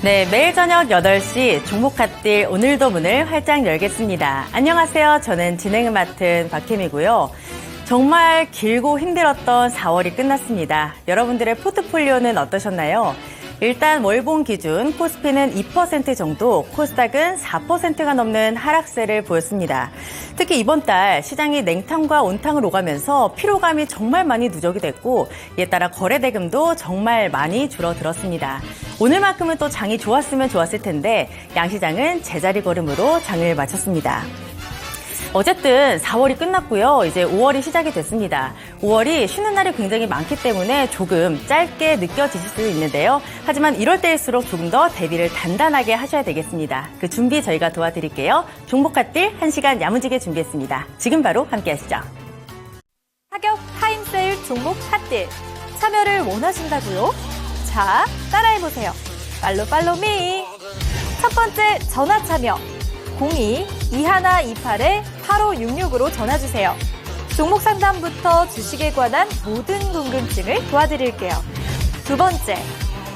네, 매일 저녁 8시 종목핫딜 오늘도 문을 활짝 열겠습니다. 안녕하세요. 저는 진행을 맡은 박혜미고요. 정말 길고 힘들었던 4월이 끝났습니다. 여러분들의 포트폴리오는 어떠셨나요? 일단 월봉 기준 코스피는 2% 정도, 코스닥은 4%가 넘는 하락세를 보였습니다. 특히 이번 달 시장이 냉탕과 온탕을 오가면서 피로감이 정말 많이 누적이 됐고, 이에 따라 거래 대금도 정말 많이 줄어들었습니다. 오늘만큼은 또 장이 좋았으면 좋았을 텐데 양시장은 제자리 걸음으로 장을 마쳤습니다. 어쨌든 4월이 끝났고요. 이제 5월이 시작이 됐습니다. 5월이 쉬는 날이 굉장히 많기 때문에 조금 짧게 느껴지실 수 있는데요. 하지만 이럴 때일수록 조금 더 대비를 단단하게 하셔야 되겠습니다. 그 준비 저희가 도와드릴게요. 종목핫딜 1시간 야무지게 준비했습니다. 지금 바로 함께 하시죠. 타격 타임세일 종목 핫딜. 참여를 원하신다고요? 자, 따라해보세요. 팔로미. 첫 번째 전화 참여. 02-2128-8566으로 전화주세요. 종목 상담부터 주식에 관한 모든 궁금증을 도와드릴게요. 두 번째,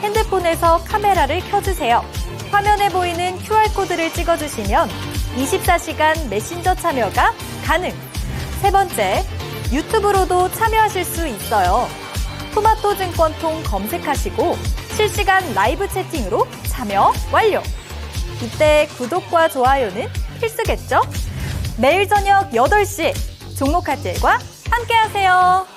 핸드폰에서 카메라를 켜주세요. 화면에 보이는 QR코드를 찍어주시면 24시간 메신저 참여가 가능. 세 번째, 유튜브로도 참여하실 수 있어요. 토마토 증권통 검색하시고 실시간 라이브 채팅으로 참여 완료. 이때 구독과 좋아요는 필수겠죠? 매일 저녁 8시 종목핫딜과 함께하세요.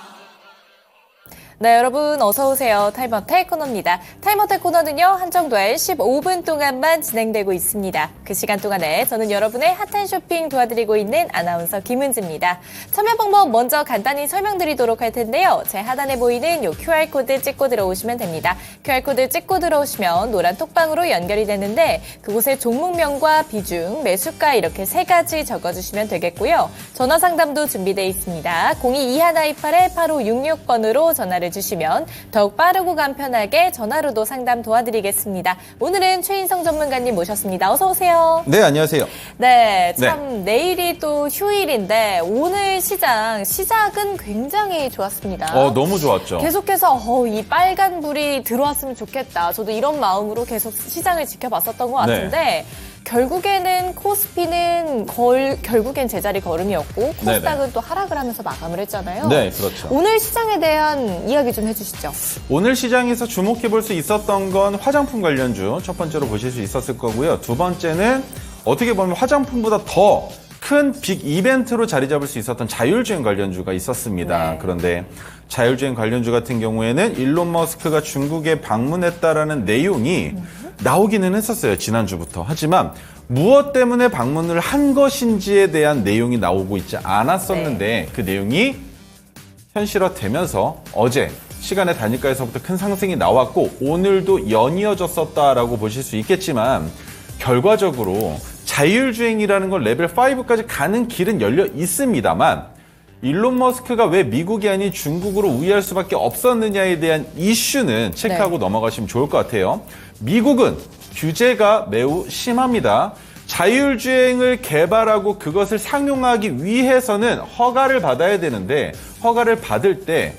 네, 여러분 어서 오세요. 타임어택 코너입니다. 타임어택 코너는요, 한정될 15분 동안만 진행되고 있습니다. 그 시간 동안에 저는 여러분의 핫한 쇼핑 도와드리고 있는 아나운서 김은지입니다. 참여 방법 먼저 간단히 설명드리도록 할 텐데요. 제 하단에 보이는 요 QR코드 찍고 들어오시면 됩니다. QR코드 찍고 들어오시면 노란 톡방으로 연결이 되는데 그곳에 종목명과 비중, 매수가 이렇게 세 가지 적어주시면 되겠고요. 전화 상담도 준비되어 있습니다. 02-2128-8566번으로 전화를 주시면 더욱 빠르고 간편하게 전화로도 상담 도와드리겠습니다. 오늘은 최인성 전문가님 모셨습니다. 어서 오세요. 네, 안녕하세요. 네, 참 내일이 또 휴일인데 오늘 시작은 굉장히 좋았습니다. 너무 좋았죠. 계속해서 이 빨간 불이 들어왔으면 좋겠다. 저도 이런 마음으로 계속 시장을 지켜봤었던 것 같은데 네. 결국에는 코스피는 결국엔 제자리 걸음이었고 코스닥은 네네. 또 하락을 하면서 마감을 했잖아요. 네, 그렇죠. 오늘 시장에 대한 이야기 좀 해주시죠. 오늘 시장에서 주목해볼 수 있었던 건 화장품 관련주 첫 번째로 보실 수 있었을 거고요. 두 번째는 어떻게 보면 화장품보다 더 큰 빅 이벤트로 자리 잡을 수 있었던 자율주행 관련주가 있었습니다. 네. 그런데 자율주행 관련주 같은 경우에는 일론 머스크가 중국에 방문했다라는 내용이 나오기는 했었어요. 지난주부터. 하지만 무엇 때문에 방문을 한 것인지에 대한 내용이 나오고 있지 않았었는데 네. 그 내용이 현실화되면서 어제 시간의 단위가에서부터 큰 상승이 나왔고 오늘도 연이어졌었다라고 보실 수 있겠지만 결과적으로 자율주행이라는 건 레벨 5까지 가는 길은 열려 있습니다만 일론 머스크가 왜 미국이 아닌 중국으로 우회할 수밖에 없었느냐에 대한 이슈는 체크하고 네. 넘어가시면 좋을 것 같아요. 미국은 규제가 매우 심합니다. 자율주행을 개발하고 그것을 상용하기 위해서는 허가를 받아야 되는데 허가를 받을 때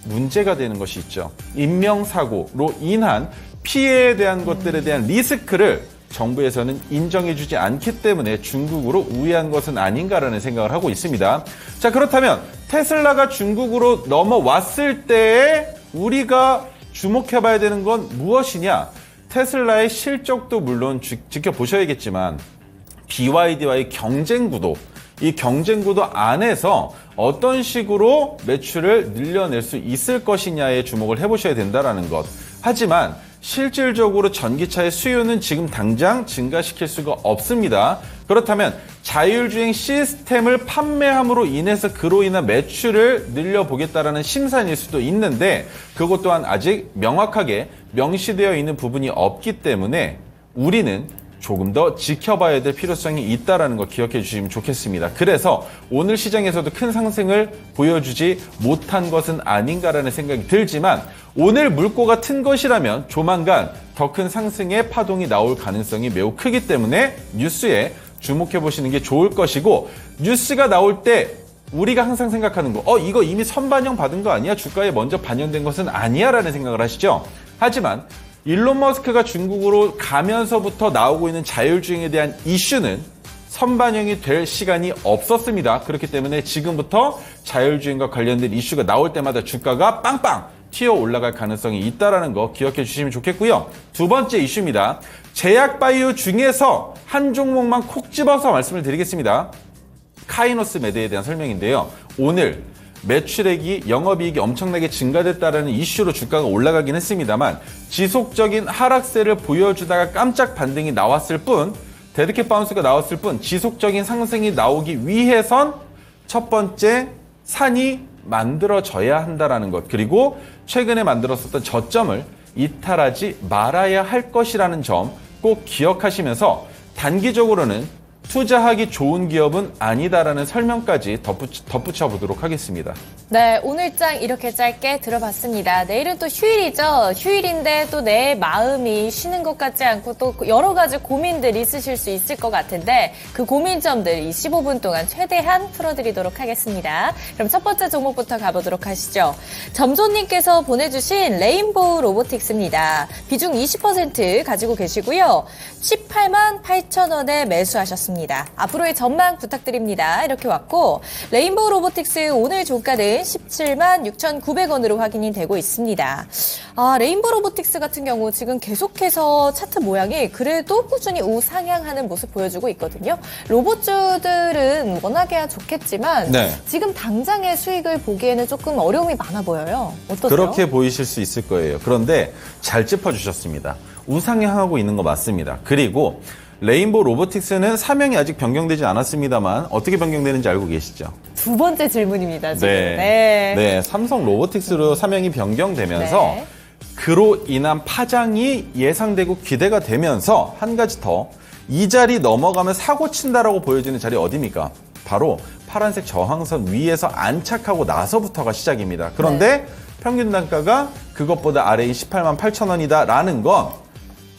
문제가 되는 것이 있죠. 인명사고로 인한 피해에 대한 것들에 대한 리스크를 정부에서는 인정해주지 않기 때문에 중국으로 우회한 것은 아닌가라는 생각을 하고 있습니다. 자, 그렇다면 테슬라가 중국으로 넘어왔을 때에 우리가 주목해봐야 되는 건 무엇이냐? 테슬라의 실적도 물론 지켜보셔야겠지만 BYD와의 경쟁구도, 이 경쟁구도 안에서 어떤 식으로 매출을 늘려낼 수 있을 것이냐에 주목을 해보셔야 된다는 것. 하지만 실질적으로 전기차의 수요는 지금 당장 증가시킬 수가 없습니다. 그렇다면 자율주행 시스템을 판매함으로 인해서 그로 인한 매출을 늘려보겠다라는 심산일 수도 있는데 그것 또한 아직 명확하게 명시되어 있는 부분이 없기 때문에 우리는 조금 더 지켜봐야 될 필요성이 있다는 거 기억해 주시면 좋겠습니다. 그래서 오늘 시장에서도 큰 상승을 보여주지 못한 것은 아닌가라는 생각이 들지만 오늘 물꼬가 튼 것이라면 조만간 더 큰 상승의 파동이 나올 가능성이 매우 크기 때문에 뉴스에 주목해 보시는 게 좋을 것이고 뉴스가 나올 때 우리가 항상 생각하는 거 이거 이미 선반영 받은 거 아니야? 주가에 먼저 반영된 것은 아니야? 라는 생각을 하시죠. 하지만 일론 머스크가 중국으로 가면서부터 나오고 있는 자율주행에 대한 이슈는 선반영이 될 시간이 없었습니다. 그렇기 때문에 지금부터 자율주행과 관련된 이슈가 나올 때마다 주가가 빵빵 튀어 올라갈 가능성이 있다는 거 기억해 주시면 좋겠고요. 두 번째 이슈입니다. 제약바이오 중에서 한 종목만 콕 집어서 말씀을 드리겠습니다. 카이노스 매드에 대한 설명인데요. 오늘 매출액이 영업이익이 엄청나게 증가됐다는 이슈로 주가가 올라가긴 했습니다만 지속적인 하락세를 보여주다가 깜짝 반등이 나왔을 뿐 데드캣 바운스가 나왔을 뿐 지속적인 상승이 나오기 위해선 첫 번째 산이 만들어져야 한다는 것 그리고 최근에 만들었었던 저점을 이탈하지 말아야 할 것이라는 점 꼭 기억하시면서 단기적으로는 투자하기 좋은 기업은 아니다라는 설명까지 덧붙여 보도록 하겠습니다. 네, 오늘 장 이렇게 짧게 들어봤습니다. 내일은 또 휴일이죠. 휴일인데 또 내 마음이 쉬는 것 같지 않고 또 여러 가지 고민들 있으실 수 있을 것 같은데 그 고민점들 이 15분 동안 최대한 풀어드리도록 하겠습니다. 그럼 첫 번째 종목부터 가보도록 하시죠. 점조님께서 보내주신 레인보우 로보틱스입니다. 비중 20% 가지고 계시고요. 18만 8천 원에 매수하셨습니다. 앞으로의 전망 부탁드립니다. 이렇게 왔고 레인보우 로보틱스 오늘 종가는 17만 6,900원으로 확인이 되고 있습니다. 레인보우 로보틱스 같은 경우 지금 계속해서 차트 모양이 그래도 꾸준히 우상향하는 모습 보여주고 있거든요. 로봇주들은 워낙에야 좋겠지만 네. 지금 당장의 수익을 보기에는 조금 어려움이 많아 보여요. 어떠세요? 그렇게 보이실 수 있을 거예요. 그런데 잘 짚어주셨습니다. 우상향하고 있는 거 맞습니다. 그리고 레인보우 로보틱스는 사명이 아직 변경되지 않았습니다만 어떻게 변경되는지 알고 계시죠? 두 번째 질문입니다. 지금. 네, 삼성 로보틱스로 사명이 변경되면서 네. 그로 인한 파장이 예상되고 기대가 되면서 한 가지 더 이 자리 넘어가면 사고 친다라고 보여지는 자리 어디입니까? 바로 파란색 저항선 위에서 안착하고 나서부터가 시작입니다. 그런데 평균 단가가 그것보다 아래인 18만 8천 원이다라는 건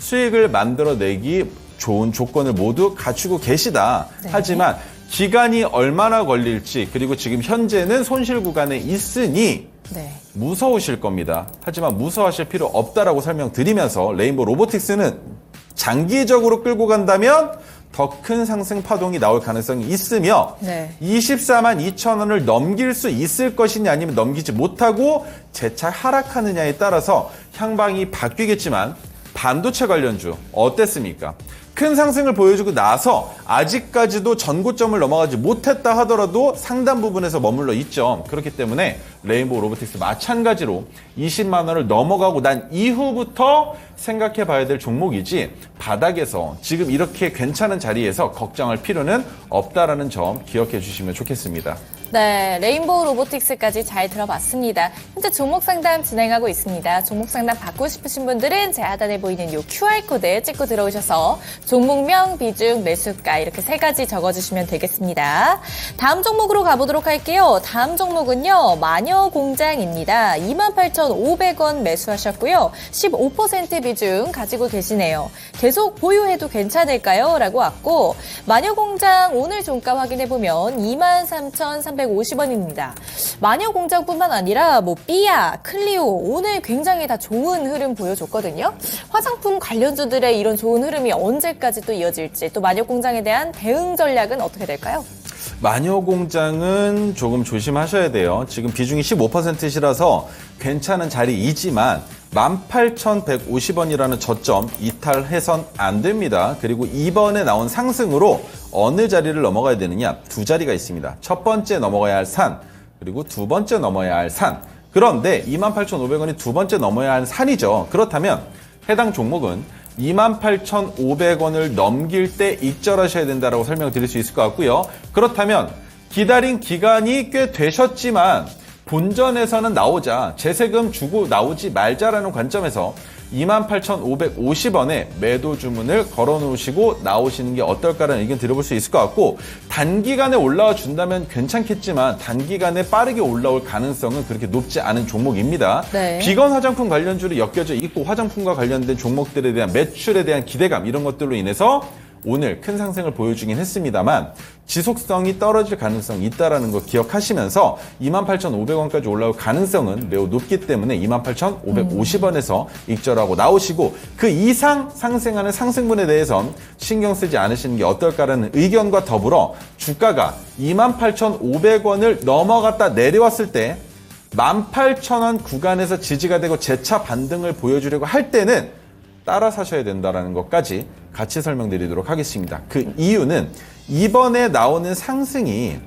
수익을 만들어내기 좋은 조건을 모두 갖추고 계시다. 네. 하지만 기간이 얼마나 걸릴지 그리고 지금 현재는 손실 구간에 있으니 네. 무서우실 겁니다. 하지만 무서워하실 필요 없다라고 설명드리면서 레인보우 로보틱스는 장기적으로 끌고 간다면 더 큰 상승 파동이 나올 가능성이 있으며 네. 24만 2천 원을 넘길 수 있을 것이냐 아니면 넘기지 못하고 재차 하락하느냐에 따라서 향방이 바뀌겠지만 반도체 관련주 어땠습니까? 큰 상승을 보여주고 나서 아직까지도 전고점을 넘어가지 못했다 하더라도 상단 부분에서 머물러 있죠. 그렇기 때문에 레인보우 로보틱스 마찬가지로 20만 원을 넘어가고 난 이후부터 생각해 봐야 될 종목이지 바닥에서 지금 이렇게 괜찮은 자리에서 걱정할 필요는 없다라는 점 기억해 주시면 좋겠습니다. 네, 레인보우 로보틱스까지 잘 들어봤습니다. 현재 종목 상담 진행하고 있습니다. 종목 상담 받고 싶으신 분들은 제 하단에 보이는 이 QR코드 찍고 들어오셔서 종목명, 비중, 매수가 이렇게 세 가지 적어주시면 되겠습니다. 다음 종목으로 가보도록 할게요. 다음 종목은요. 마녀공장입니다. 28,500원 매수하셨고요. 15% 비중 가지고 계시네요. 계속 보유해도 괜찮을까요? 라고 왔고 마녀공장 오늘 종가 확인해보면 23,350원입니다. 마녀공장뿐만 아니라 삐아, 클리오 오늘 굉장히 다 좋은 흐름 보여줬거든요. 화장품 관련주들의 이런 좋은 흐름이 언제까지 또 이어질지 또 마녀공장에 대한 대응 전략은 어떻게 될까요? 마녀공장은 조금 조심하셔야 돼요. 지금 비중이 15%시라서 괜찮은 자리이지만 18,150원이라는 저점 이탈해선 안 됩니다. 그리고 이번에 나온 상승으로 어느 자리를 넘어가야 되느냐? 두 자리가 있습니다. 첫 번째 넘어가야 할 산, 그리고 두 번째 넘어야 할 산. 그런데 28,500원이 두 번째 넘어야 할 산이죠. 그렇다면 해당 종목은 28,500원을 넘길 때 익절하셔야 된다고 설명드릴 수 있을 것 같고요. 그렇다면 기다린 기간이 꽤 되셨지만 본전에서는 나오자 재세금 주고 나오지 말자라는 관점에서 28,550원에 매도 주문을 걸어놓으시고 나오시는 게 어떨까라는 의견 드려볼 수 있을 것 같고 단기간에 올라와 준다면 괜찮겠지만 단기간에 빠르게 올라올 가능성은 그렇게 높지 않은 종목입니다. 네. 비건 화장품 관련주로 엮여져 있고 화장품과 관련된 종목들에 대한 매출에 대한 기대감 이런 것들로 인해서 오늘 큰 상승을 보여주긴 했습니다만 지속성이 떨어질 가능성이 있다는 거 기억하시면서 28,500원까지 올라올 가능성은 매우 높기 때문에 28,550원에서 익절하고 나오시고 그 이상 상승하는 상승분에 대해선 신경 쓰지 않으시는 게 어떨까라는 의견과 더불어 주가가 28,500원을 넘어갔다 내려왔을 때 18,000원 구간에서 지지가 되고 재차 반등을 보여주려고 할 때는 따라 사셔야 된다는 것까지 같이 설명드리도록 하겠습니다. 그 이유는 이번에 나오는 상승이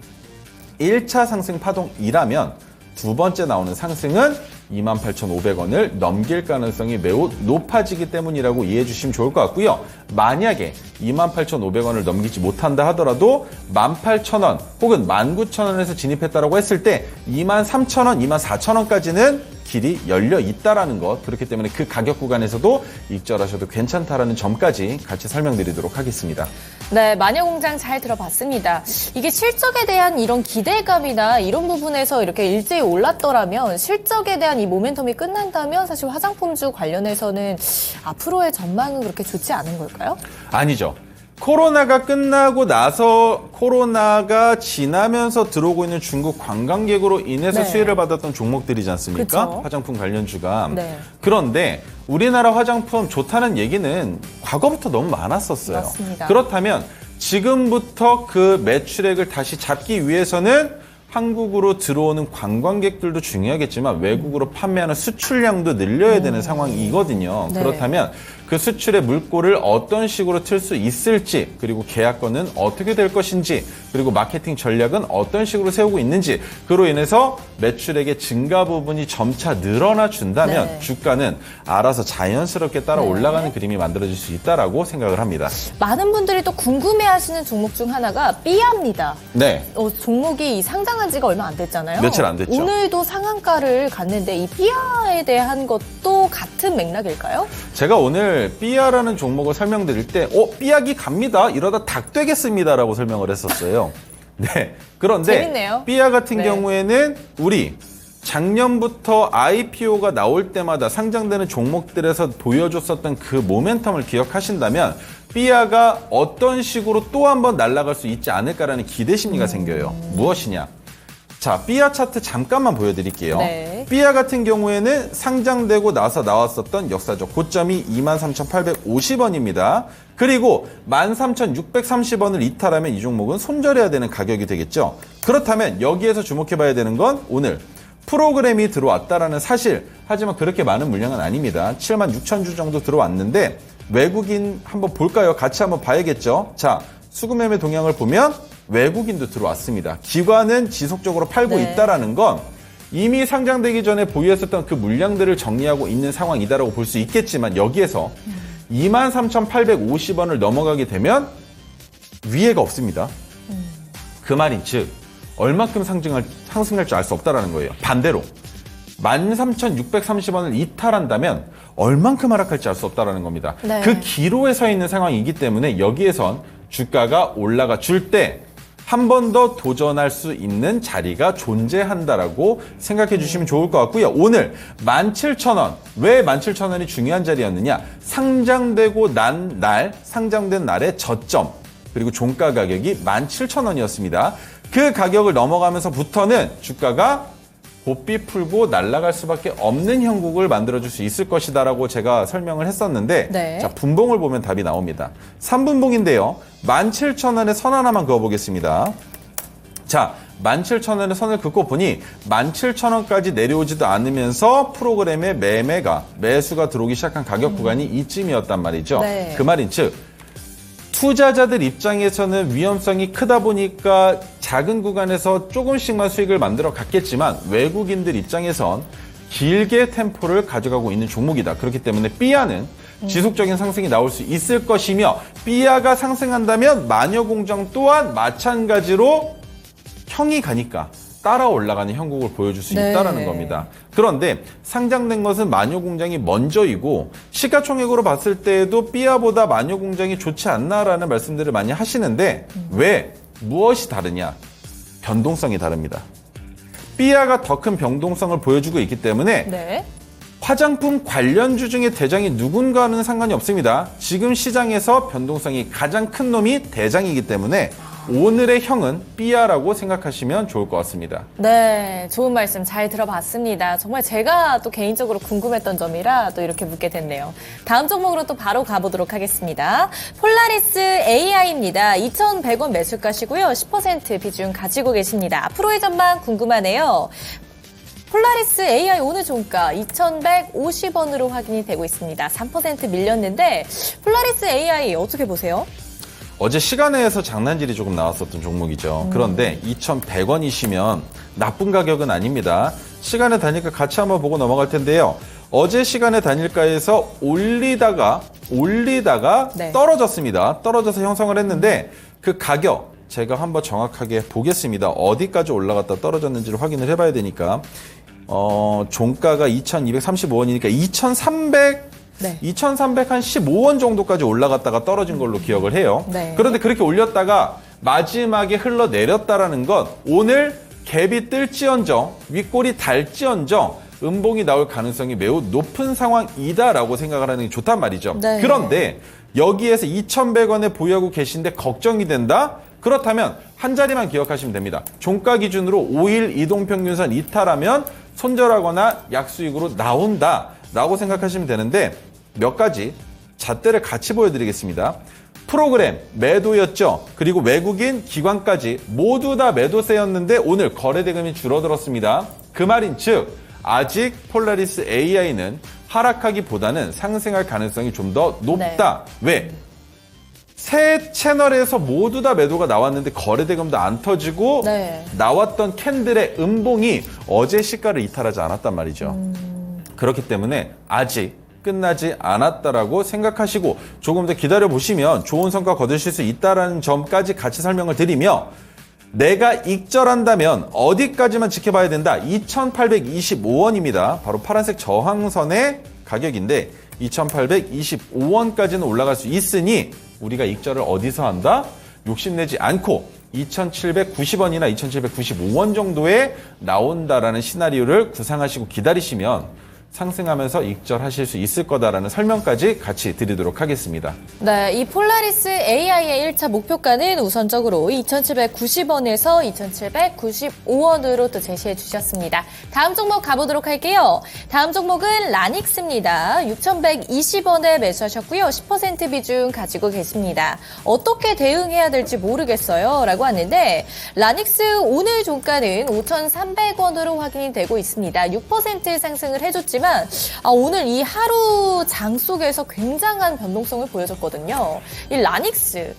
1차 상승 파동이라면 두 번째 나오는 상승은 28,500원을 넘길 가능성이 매우 높아지기 때문이라고 이해해 주시면 좋을 것 같고요. 만약에 28,500원을 넘기지 못한다 하더라도 18,000원 혹은 19,000원에서 진입했다고 했을 때 23,000원, 24,000원까지는 길이 열려 있다라는 것. 그렇기 때문에 그 가격 구간에서도 익절하셔도 괜찮다라는 점까지 같이 설명드리도록 하겠습니다. 네, 마녀공장 잘 들어봤습니다. 이게 실적에 대한 이런 기대감이나 이런 부분에서 이렇게 일제히 올랐더라면 실적에 대한 이 모멘텀이 끝난다면 사실 화장품주 관련해서는 앞으로의 전망은 그렇게 좋지 않은 걸까요? 아니죠. 코로나가 끝나고 나서 코로나가 지나면서 들어오고 있는 중국 관광객으로 인해서 네. 수혜를 받았던 종목들이지 않습니까? 그쵸? 화장품 관련주가. 네. 그런데 우리나라 화장품 좋다는 얘기는 과거부터 너무 많았었어요. 맞습니다. 그렇다면 지금부터 그 매출액을 다시 잡기 위해서는 한국으로 들어오는 관광객들도 중요하겠지만 외국으로 판매하는 수출량도 늘려야 되는 상황이거든요. 네. 그렇다면 그 수출의 물꼬를 어떤 식으로 틀 수 있을지, 그리고 계약권은 어떻게 될 것인지, 그리고 마케팅 전략은 어떤 식으로 세우고 있는지, 그로 인해서 매출액의 증가 부분이 점차 늘어나 준다면 네. 주가는 알아서 자연스럽게 따라 네. 올라가는 그림이 만들어질 수 있다라고 생각을 합니다. 많은 분들이 또 궁금해하시는 종목 중 하나가 삐아입니다. 네. 종목이 상장한 지가 얼마 안 됐잖아요. 며칠 안 됐죠. 오늘도 상한가를 갔는데 이 삐아에 대한 것도 같은 맥락일까요? 제가 오늘 삐아라는 종목을 설명드릴 때, 삐약이 갑니다. 이러다 닭 되겠습니다라고 설명을 했었어요. 네. 그런데 재밌네요. 삐아 같은 네. 경우에는 우리 작년부터 IPO가 나올 때마다 상장되는 종목들에서 보여줬었던 그 모멘텀을 기억하신다면 삐아가 어떤 식으로 또 한 번 날아갈 수 있지 않을까라는 기대 심리가 생겨요. 무엇이냐? 자, 삐아 차트 잠깐만 보여드릴게요. 네. 삐아 같은 경우에는 상장되고 나서 나왔었던 역사적 고점이 23,850원입니다. 그리고 13,630원을 이탈하면 이 종목은 손절해야 되는 가격이 되겠죠. 그렇다면 여기에서 주목해봐야 되는 건 오늘 프로그램이 들어왔다라는 사실. 하지만 그렇게 많은 물량은 아닙니다. 76,000주 정도 들어왔는데 외국인 한번 볼까요? 같이 한번 봐야겠죠. 자, 수급매매 동향을 보면 외국인도 들어왔습니다. 기관은 지속적으로 팔고 네. 있다라는 건 이미 상장되기 전에 보유했었던 그 물량들을 정리하고 있는 상황이다라고 볼 수 있겠지만 여기에서 23,850원을 넘어가게 되면 위해가 없습니다. 그 말인 즉 얼마큼 상승할 줄 알 수 없다라는 거예요. 반대로 13,630원을 이탈한다면 얼만큼 하락할지 알 수 없다라는 겁니다. 네. 그 기로에 서 있는 상황이기 때문에 여기에선 주가가 올라가 줄 때 한 번 더 도전할 수 있는 자리가 존재한다라고 생각해 주시면 좋을 것 같고요. 오늘 17,000원. 왜 17,000원이 중요한 자리였느냐? 상장되고 난 날, 상장된 날의 저점, 그리고 종가 가격이 17,000원이었습니다. 그 가격을 넘어가면서부터는 주가가 고삐 풀고 날아갈 수밖에 없는 형국을 만들어줄 수 있을 것이다라고 제가 설명을 했었는데 네. 자, 분봉을 보면 답이 나옵니다. 3분봉인데요. 17,000원에 선 하나만 그어보겠습니다. 자, 17,000원에 선을 긋고 보니 17,000원까지 내려오지도 않으면서 프로그램의 매수가 들어오기 시작한 가격 구간이 이쯤이었단 말이죠. 네. 그 말인 즉 투자자들 입장에서는 위험성이 크다 보니까 작은 구간에서 조금씩만 수익을 만들어 갔겠지만 외국인들 입장에선 길게 템포를 가져가고 있는 종목이다. 그렇기 때문에 삐아는 지속적인 상승이 나올 수 있을 것이며 삐아가 상승한다면 마녀공장 또한 마찬가지로 형이 가니까 따라 올라가는 형국을 보여줄 수 네. 있다는 겁니다. 그런데 상장된 것은 마녀공장이 먼저이고 시가총액으로 봤을 때에도 삐아보다 마녀공장이 좋지 않나라는 말씀들을 많이 하시는데 왜? 무엇이 다르냐? 변동성이 다릅니다. 삐아가 더 큰 변동성을 보여주고 있기 때문에 네. 화장품 관련주 중에 대장이 누군가는 상관이 없습니다. 지금 시장에서 변동성이 가장 큰 놈이 대장이기 때문에 오늘의 형은 B야라고 생각하시면 좋을 것 같습니다. 네, 좋은 말씀 잘 들어봤습니다. 정말 제가 또 개인적으로 궁금했던 점이라 또 이렇게 묻게 됐네요. 다음 종목으로 또 바로 가보도록 하겠습니다. 폴라리스 AI입니다. 2,100원 매수가시고요. 10% 비중 가지고 계십니다. 앞으로의 전망 궁금하네요. 폴라리스 AI 오늘 종가 2,150원으로 확인이 되고 있습니다. 3% 밀렸는데 폴라리스 AI 어떻게 보세요? 어제 시간에서 장난질이 조금 나왔었던 종목이죠. 그런데 2,100원이시면 나쁜 가격은 아닙니다. 시간의 단일가 같이 한번 보고 넘어갈 텐데요. 어제 시간의 단일가에서 올리다가 네. 떨어졌습니다. 떨어져서 형성을 했는데 그 가격 제가 한번 정확하게 보겠습니다. 어디까지 올라갔다 떨어졌는지를 확인을 해봐야 되니까 종가가 2,235원이니까 2,315원 정도까지 올라갔다가 떨어진 걸로 기억을 해요. 네. 그런데 그렇게 올렸다가 마지막에 흘러내렸다라는 건 오늘 갭이 뜰지언정 윗골이 달지언정 음봉이 나올 가능성이 매우 높은 상황이다라고 생각을 하는 게 좋단 말이죠. 네. 그런데 여기에서 2,100원에 보유하고 계신데 걱정이 된다? 그렇다면 한 자리만 기억하시면 됩니다. 종가 기준으로 5일 이동평균선 이탈하면 손절하거나 약수익으로 나온다라고 생각하시면 되는데 몇 가지 잣대를 같이 보여드리겠습니다. 프로그램 매도였죠. 그리고 외국인 기관까지 모두 다 매도세였는데 오늘 거래대금이 줄어들었습니다. 그 말인즉 아직 폴라리스 AI는 하락하기보다는 상승할 가능성이 좀 더 높다. 왜? 세 채널에서 모두 다 매도가 나왔는데 거래대금도 안 터지고 네. 나왔던 캔들의 음봉이 어제 시가를 이탈하지 않았단 말이죠. 그렇기 때문에 아직 끝나지 않았다라고 생각하시고 조금 더 기다려보시면 좋은 성과 거두실 수 있다는 점까지 같이 설명을 드리며 내가 익절한다면 어디까지만 지켜봐야 된다. 2,825원입니다. 바로 파란색 저항선의 가격인데 2,825원까지는 올라갈 수 있으니 우리가 익절을 어디서 한다? 욕심내지 않고 2,790원이나 2,795원 정도에 나온다라는 시나리오를 구상하시고 기다리시면 상승하면서 익절하실 수 있을 거다라는 설명까지 같이 드리도록 하겠습니다. 네, 이 폴라리스 AI의 1차 목표가는 우선적으로 2,790원에서 2,795원으로 또 제시해 주셨습니다. 다음 종목 가보도록 할게요. 다음 종목은 라닉스입니다. 6,120원에 매수하셨고요. 10% 비중 가지고 계십니다. 어떻게 대응해야 될지 모르겠어요. 라고 하는데 라닉스 오늘 종가는 5,300원으로 확인이 되고 있습니다. 6% 상승을 해줬지만 오늘 이 하루 장 속에서 굉장한 변동성을 보여줬거든요. 이 라닉스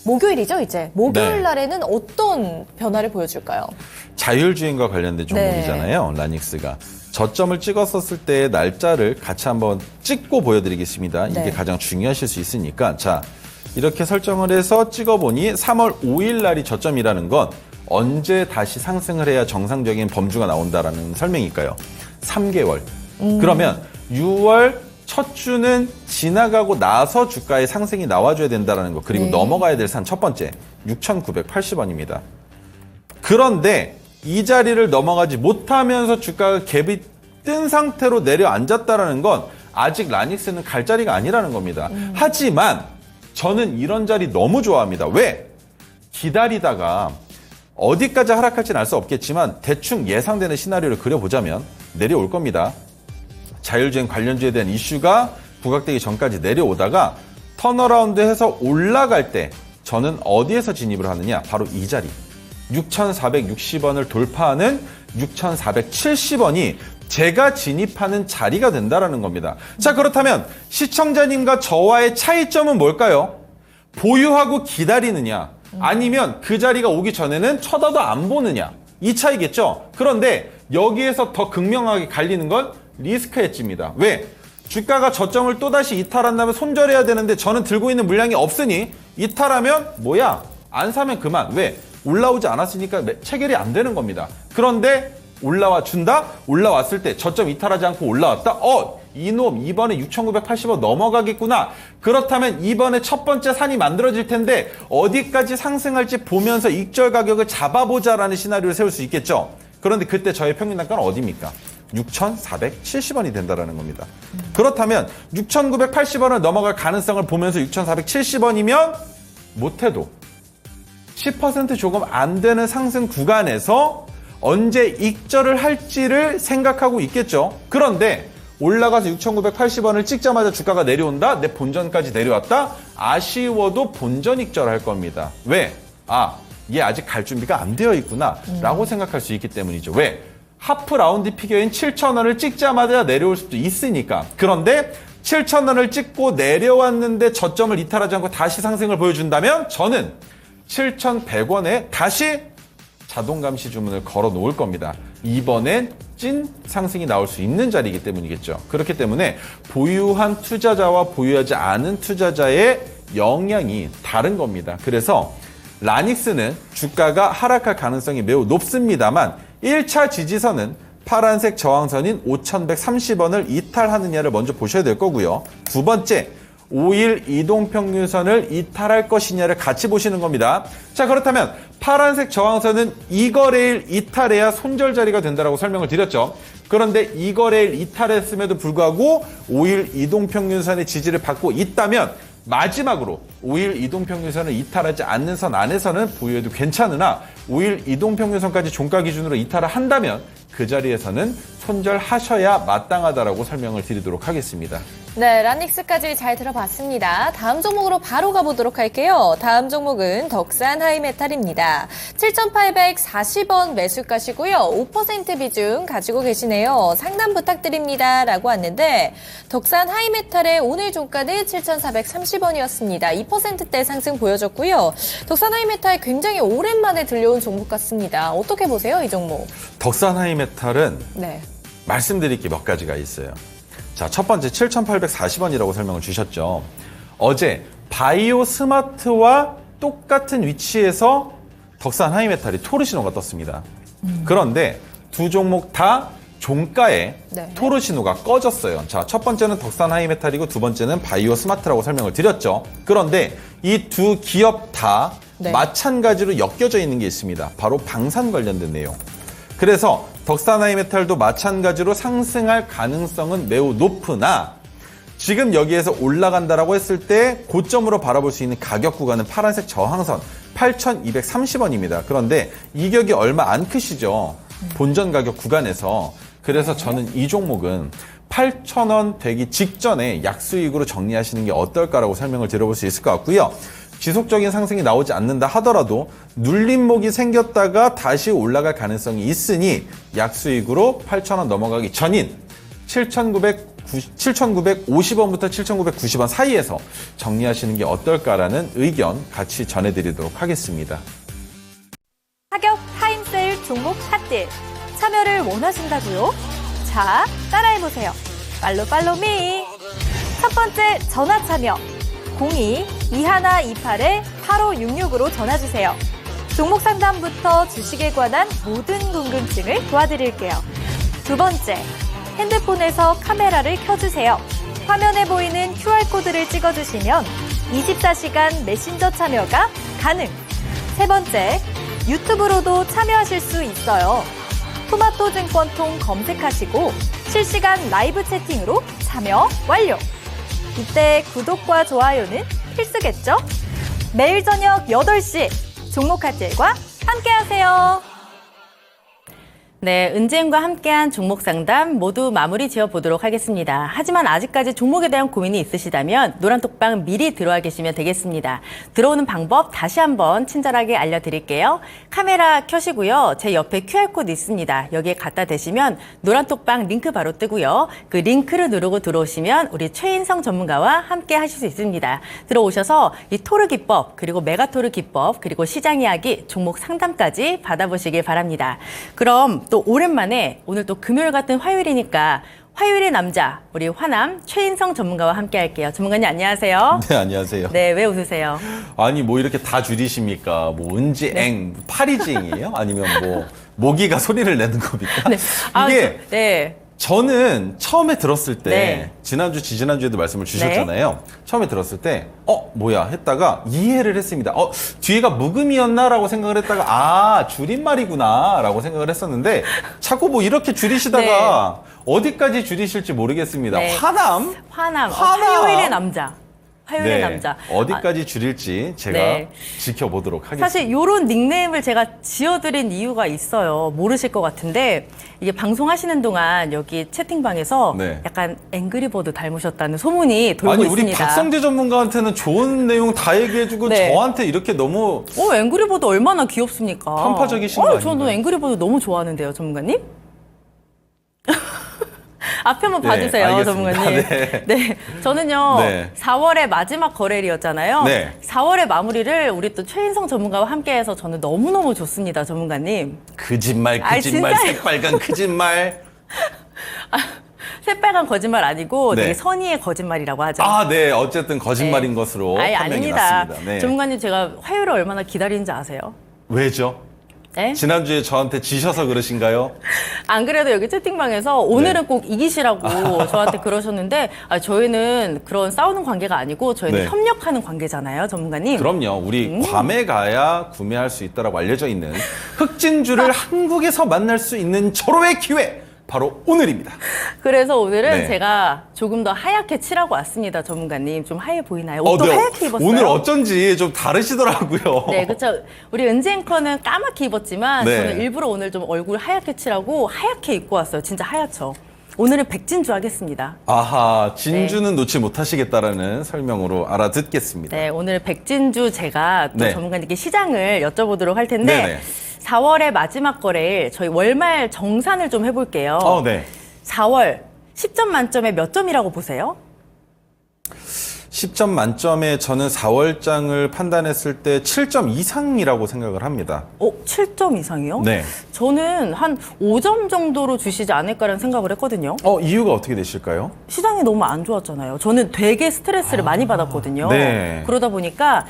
목요일이죠, 이제. 목요일 네. 날에는 어떤 변화를 보여줄까요? 자율주행과 관련된 종목이잖아요. 네. 라닉스가. 저점을 찍었었을 때의 날짜를 같이 한번 찍고 보여드리겠습니다. 이게 네. 가장 중요하실 수 있으니까. 자, 이렇게 설정을 해서 찍어보니 3월 5일 날이 저점이라는 건 언제 다시 상승을 해야 정상적인 범주가 나온다라는 설명일까요? 3개월. 그러면 6월 첫 주는 지나가고 나서 주가의 상승이 나와줘야 된다는 거. 그리고 네. 넘어가야 될 산 첫 번째 6,980원입니다. 그런데 이 자리를 넘어가지 못하면서 주가가 갭이 뜬 상태로 내려앉았다는 건 아직 라닉스는 갈 자리가 아니라는 겁니다. 하지만 저는 이런 자리 너무 좋아합니다. 왜? 기다리다가 어디까지 하락할지는 알 수 없겠지만 대충 예상되는 시나리오를 그려보자면 내려올 겁니다. 자율주행 관련주에 대한 이슈가 부각되기 전까지 내려오다가 턴어라운드해서 올라갈 때 저는 어디에서 진입을 하느냐? 바로 이 자리. 6,460원을 돌파하는 6,470원이 제가 진입하는 자리가 된다는 겁니다. 자, 그렇다면 시청자님과 저와의 차이점은 뭘까요? 보유하고 기다리느냐 아니면 그 자리가 오기 전에는 쳐다도 안 보느냐 이 차이겠죠. 그런데 여기에서 더 극명하게 갈리는 건 리스크 엣지입니다. 왜? 주가가 저점을 또다시 이탈한다면 손절해야 되는데 저는 들고 있는 물량이 없으니 이탈하면 뭐야? 안 사면 그만. 왜? 올라오지 않았으니까 체결이 안 되는 겁니다. 그런데 올라와 준다? 올라왔을 때 저점 이탈하지 않고 올라왔다? 이놈 이번에 6,980원 넘어가겠구나. 그렇다면 이번에 첫 번째 산이 만들어질 텐데 어디까지 상승할지 보면서 익절 가격을 잡아보자라는 시나리오를 세울 수 있겠죠. 그런데 그때 저의 평균 단가는 어디입니까? 6,470원이 된다는 겁니다. 그렇다면 6,980원을 넘어갈 가능성을 보면서 6,470원이면 못해도 10% 조금 안 되는 상승 구간에서 언제 익절을 할지를 생각하고 있겠죠. 그런데 올라가서 6,980원을 찍자마자 주가가 내려온다? 내 본전까지 내려왔다? 아쉬워도 본전 익절할 겁니다. 왜? 얘 아직 갈 준비가 안 되어 있구나 라고 생각할 수 있기 때문이죠. 왜? 하프 라운드 피겨인 7,000원을 찍자마자 내려올 수도 있으니까. 그런데 7,000원을 찍고 내려왔는데 저점을 이탈하지 않고 다시 상승을 보여준다면 저는 7,100원에 다시 자동 감시 주문을 걸어 놓을 겁니다. 이번엔 찐 상승이 나올 수 있는 자리이기 때문이겠죠. 그렇기 때문에 보유한 투자자와 보유하지 않은 투자자의 영향이 다른 겁니다. 그래서 라닉스는 주가가 하락할 가능성이 매우 높습니다만 1차 지지선은 파란색 저항선인 5,130원을 이탈하느냐를 먼저 보셔야 될 거고요. 두 번째, 5일 이동평균선을 이탈할 것이냐를 같이 보시는 겁니다. 자, 그렇다면 파란색 저항선은 이거래일 이탈해야 손절 자리가 된다고 설명을 드렸죠. 그런데 이거래일 이탈했음에도 불구하고 5일 이동평균선의 지지를 받고 있다면 마지막으로 5일 이동평균선을 이탈하지 않는 선 안에서는 보유해도 괜찮으나 5일 이동평균선까지 종가 기준으로 이탈을 한다면 그 자리에서는 손절하셔야 마땅하다라고 설명을 드리도록 하겠습니다. 네, 라닉스까지 잘 들어봤습니다. 다음 종목으로 바로 가보도록 할게요. 다음 종목은 덕산 하이메탈입니다. 7,840원 매수가시고요. 5% 비중 가지고 계시네요. 상담 부탁드립니다. 라고 왔는데 덕산 하이메탈의 오늘 종가는 7,430원이었습니다. 2%대 상승 보여줬고요. 덕산 하이메탈 굉장히 오랜만에 들려온 종목 같습니다. 어떻게 보세요, 이 종목? 덕산 하이메탈은 네. 말씀드릴 게 몇 가지가 있어요. 자, 첫 번째 7,840원이라고 설명을 주셨죠. 어제 바이오 스마트와 똑같은 위치에서 덕산 하이메탈이 토르 신호가 떴습니다. 그런데 두 종목 다 종가에 네. 토르 신호가 꺼졌어요. 자, 첫 번째는 덕산 하이메탈이고 두 번째는 바이오 스마트라고 설명을 드렸죠. 그런데 이 두 기업 다 네. 마찬가지로 엮여져 있는 게 있습니다. 바로 방산 관련된 내용. 그래서 덕산 하이메탈도 마찬가지로 상승할 가능성은 매우 높으나 지금 여기에서 올라간다라고 했을 때 고점으로 바라볼 수 있는 가격 구간은 파란색 저항선 8,230원입니다. 그런데 이격이 얼마 안 크시죠. 본전 가격 구간에서. 그래서 저는 이 종목은 8,000원 되기 직전에 약수익으로 정리하시는 게 어떨까라고 설명을 드려볼 수 있을 것 같고요. 지속적인 상승이 나오지 않는다 하더라도 눌림목이 생겼다가 다시 올라갈 가능성이 있으니 약수익으로 8,000원 넘어가기 전인 7,950원부터 7,990원 사이에서 정리하시는 게 어떨까라는 의견 같이 전해드리도록 하겠습니다. 가격 타임세일 종목 핫딜 참여를 원하신다고요? 자, 따라해보세요. 팔로미. 첫 번째 전화 참여 02-2128-8566으로 전화주세요. 종목 상담부터 주식에 관한 모든 궁금증을 도와드릴게요. 두 번째, 핸드폰에서 카메라를 켜주세요. 화면에 보이는 QR코드를 찍어주시면 24시간 메신저 참여가 가능. 세 번째, 유튜브로도 참여하실 수 있어요. 토마토증권통 검색하시고 실시간 라이브 채팅으로 참여 완료. 이때 구독과 좋아요는 필수겠죠? 매일 저녁 8시 종목 핫딜과 함께하세요. 네, 은지은과 함께한 종목 상담 모두 마무리 지어보도록 하겠습니다. 하지만 아직까지 종목에 대한 고민이 있으시다면 노란톡방 미리 들어와 계시면 되겠습니다. 들어오는 방법 다시 한번 친절하게 알려드릴게요. 카메라 켜시고요. 제 옆에 QR코드 있습니다. 여기에 갖다 대시면 노란톡방 링크 바로 뜨고요. 그 링크를 누르고 들어오시면 우리 최인성 전문가와 함께 하실 수 있습니다. 들어오셔서 이 토르 기법, 그리고 메가토르 기법, 그리고 시장 이야기, 종목 상담까지 받아보시길 바랍니다. 그럼 또 오랜만에 오늘 또 금요일 같은 화요일이니까 화요일의 남자 우리 화남 최인성 전문가와 함께 할게요. 전문가님 안녕하세요. 네, 안녕하세요. 네, 왜 웃으세요? 아니 뭐 이렇게 다 줄이십니까? 뭐 은지앵, 파리지앵이에요? 아니면 뭐 모기가 소리를 내는 겁니까? 네. 이게 네. 저는 처음에 들었을 때 네. 지난주, 지지난주에도 말씀을 주셨잖아요. 처음에 들었을 때 뭐야 했다가 이해를 했습니다. 뒤에가 묵음이었나라고 생각을 했다가 줄임말이구나라고 생각을 했었는데 자꾸 뭐 이렇게 줄이시다가 어디까지 줄이실지 모르겠습니다. 네. 화남? 화요일의 남자. 화요일의 네. 남자. 어디까지 줄일지 제가 네. 지켜보도록 하겠습니다. 사실 이런 닉네임을 제가 지어드린 이유가 있어요. 모르실 것 같은데 이게 방송하시는 동안 여기 채팅방에서 네. 약간 앵그리버드 닮으셨다는 소문이 돌고 아니 있습니다. 우리 박성재 전문가한테는 좋은 내용 다 얘기해주고 네. 저한테 이렇게 너무 앵그리버드 얼마나 귀엽습니까? 편파적이신 거 저는 아닌가요? 앵그리버드 너무 좋아하는데요, 전문가님. 앞에 한번 네, 봐주세요, 알겠습니다. 전문가님. 네. 저는요, 네. 4월의 마지막 거래일이었잖아요. 네. 4월의 마무리를 우리 또 최인성 전문가와 함께해서 저는 너무너무 좋습니다, 전문가님. 거짓말, 아이, 진짜요? 새빨간 거짓말. 새빨간 거짓말 아니고 네. 되게 선의의 거짓말이라고 하죠. 네. 어쨌든 거짓말인 네. 것으로 아니, 판명이 아닙니다. 났습니다. 네. 전문가님 제가 화요일을 얼마나 기다리는지 아세요? 왜죠? 네? 지난주에 저한테 지셔서 그러신가요? 안 그래도 여기 채팅방에서 오늘은 네. 꼭 이기시라고 저한테 그러셨는데 저희는 그런 싸우는 관계가 아니고 저희는 네. 협력하는 관계잖아요, 전문가님. 그럼요. 우리 괌에 가야 구매할 수 있다라고 알려져 있는 흑진주를 한국에서 만날 수 있는 절호의 기회! 바로 오늘입니다. 그래서 오늘은 네. 제가 조금 더 하얗게 칠하고 왔습니다, 전문가님. 좀 하얘 보이나요? 옷도 네. 하얗게 입었어요. 오늘 어쩐지 좀 다르시더라고요. 네, 그렇죠. 우리 은지 앵커는 까맣게 입었지만 네. 저는 일부러 오늘 좀 얼굴 하얗게 칠하고 하얗게 입고 왔어요. 진짜 하얗죠. 오늘은 백진주 하겠습니다. 아하, 진주는 놓지 못하시겠다라는 설명으로 알아듣겠습니다. 네, 오늘 백진주 제가 또 네. 전문가님께 시장을 여쭤보도록 할 텐데 네네. 4월의 마지막 거래일 저희 월말 정산을 좀 해볼게요. 네. 4월 10점 만점에 몇 점이라고 보세요? 10점 만점에 저는 4월장을 판단했을 때 7점 이상이라고 생각을 합니다. 7점 이상이요? 네. 저는 한 5점 정도로 주시지 않을까라는 생각을 했거든요. 이유가 어떻게 되실까요? 시장이 너무 안 좋았잖아요. 저는 되게 스트레스를 많이 받았거든요. 네. 그러다 보니까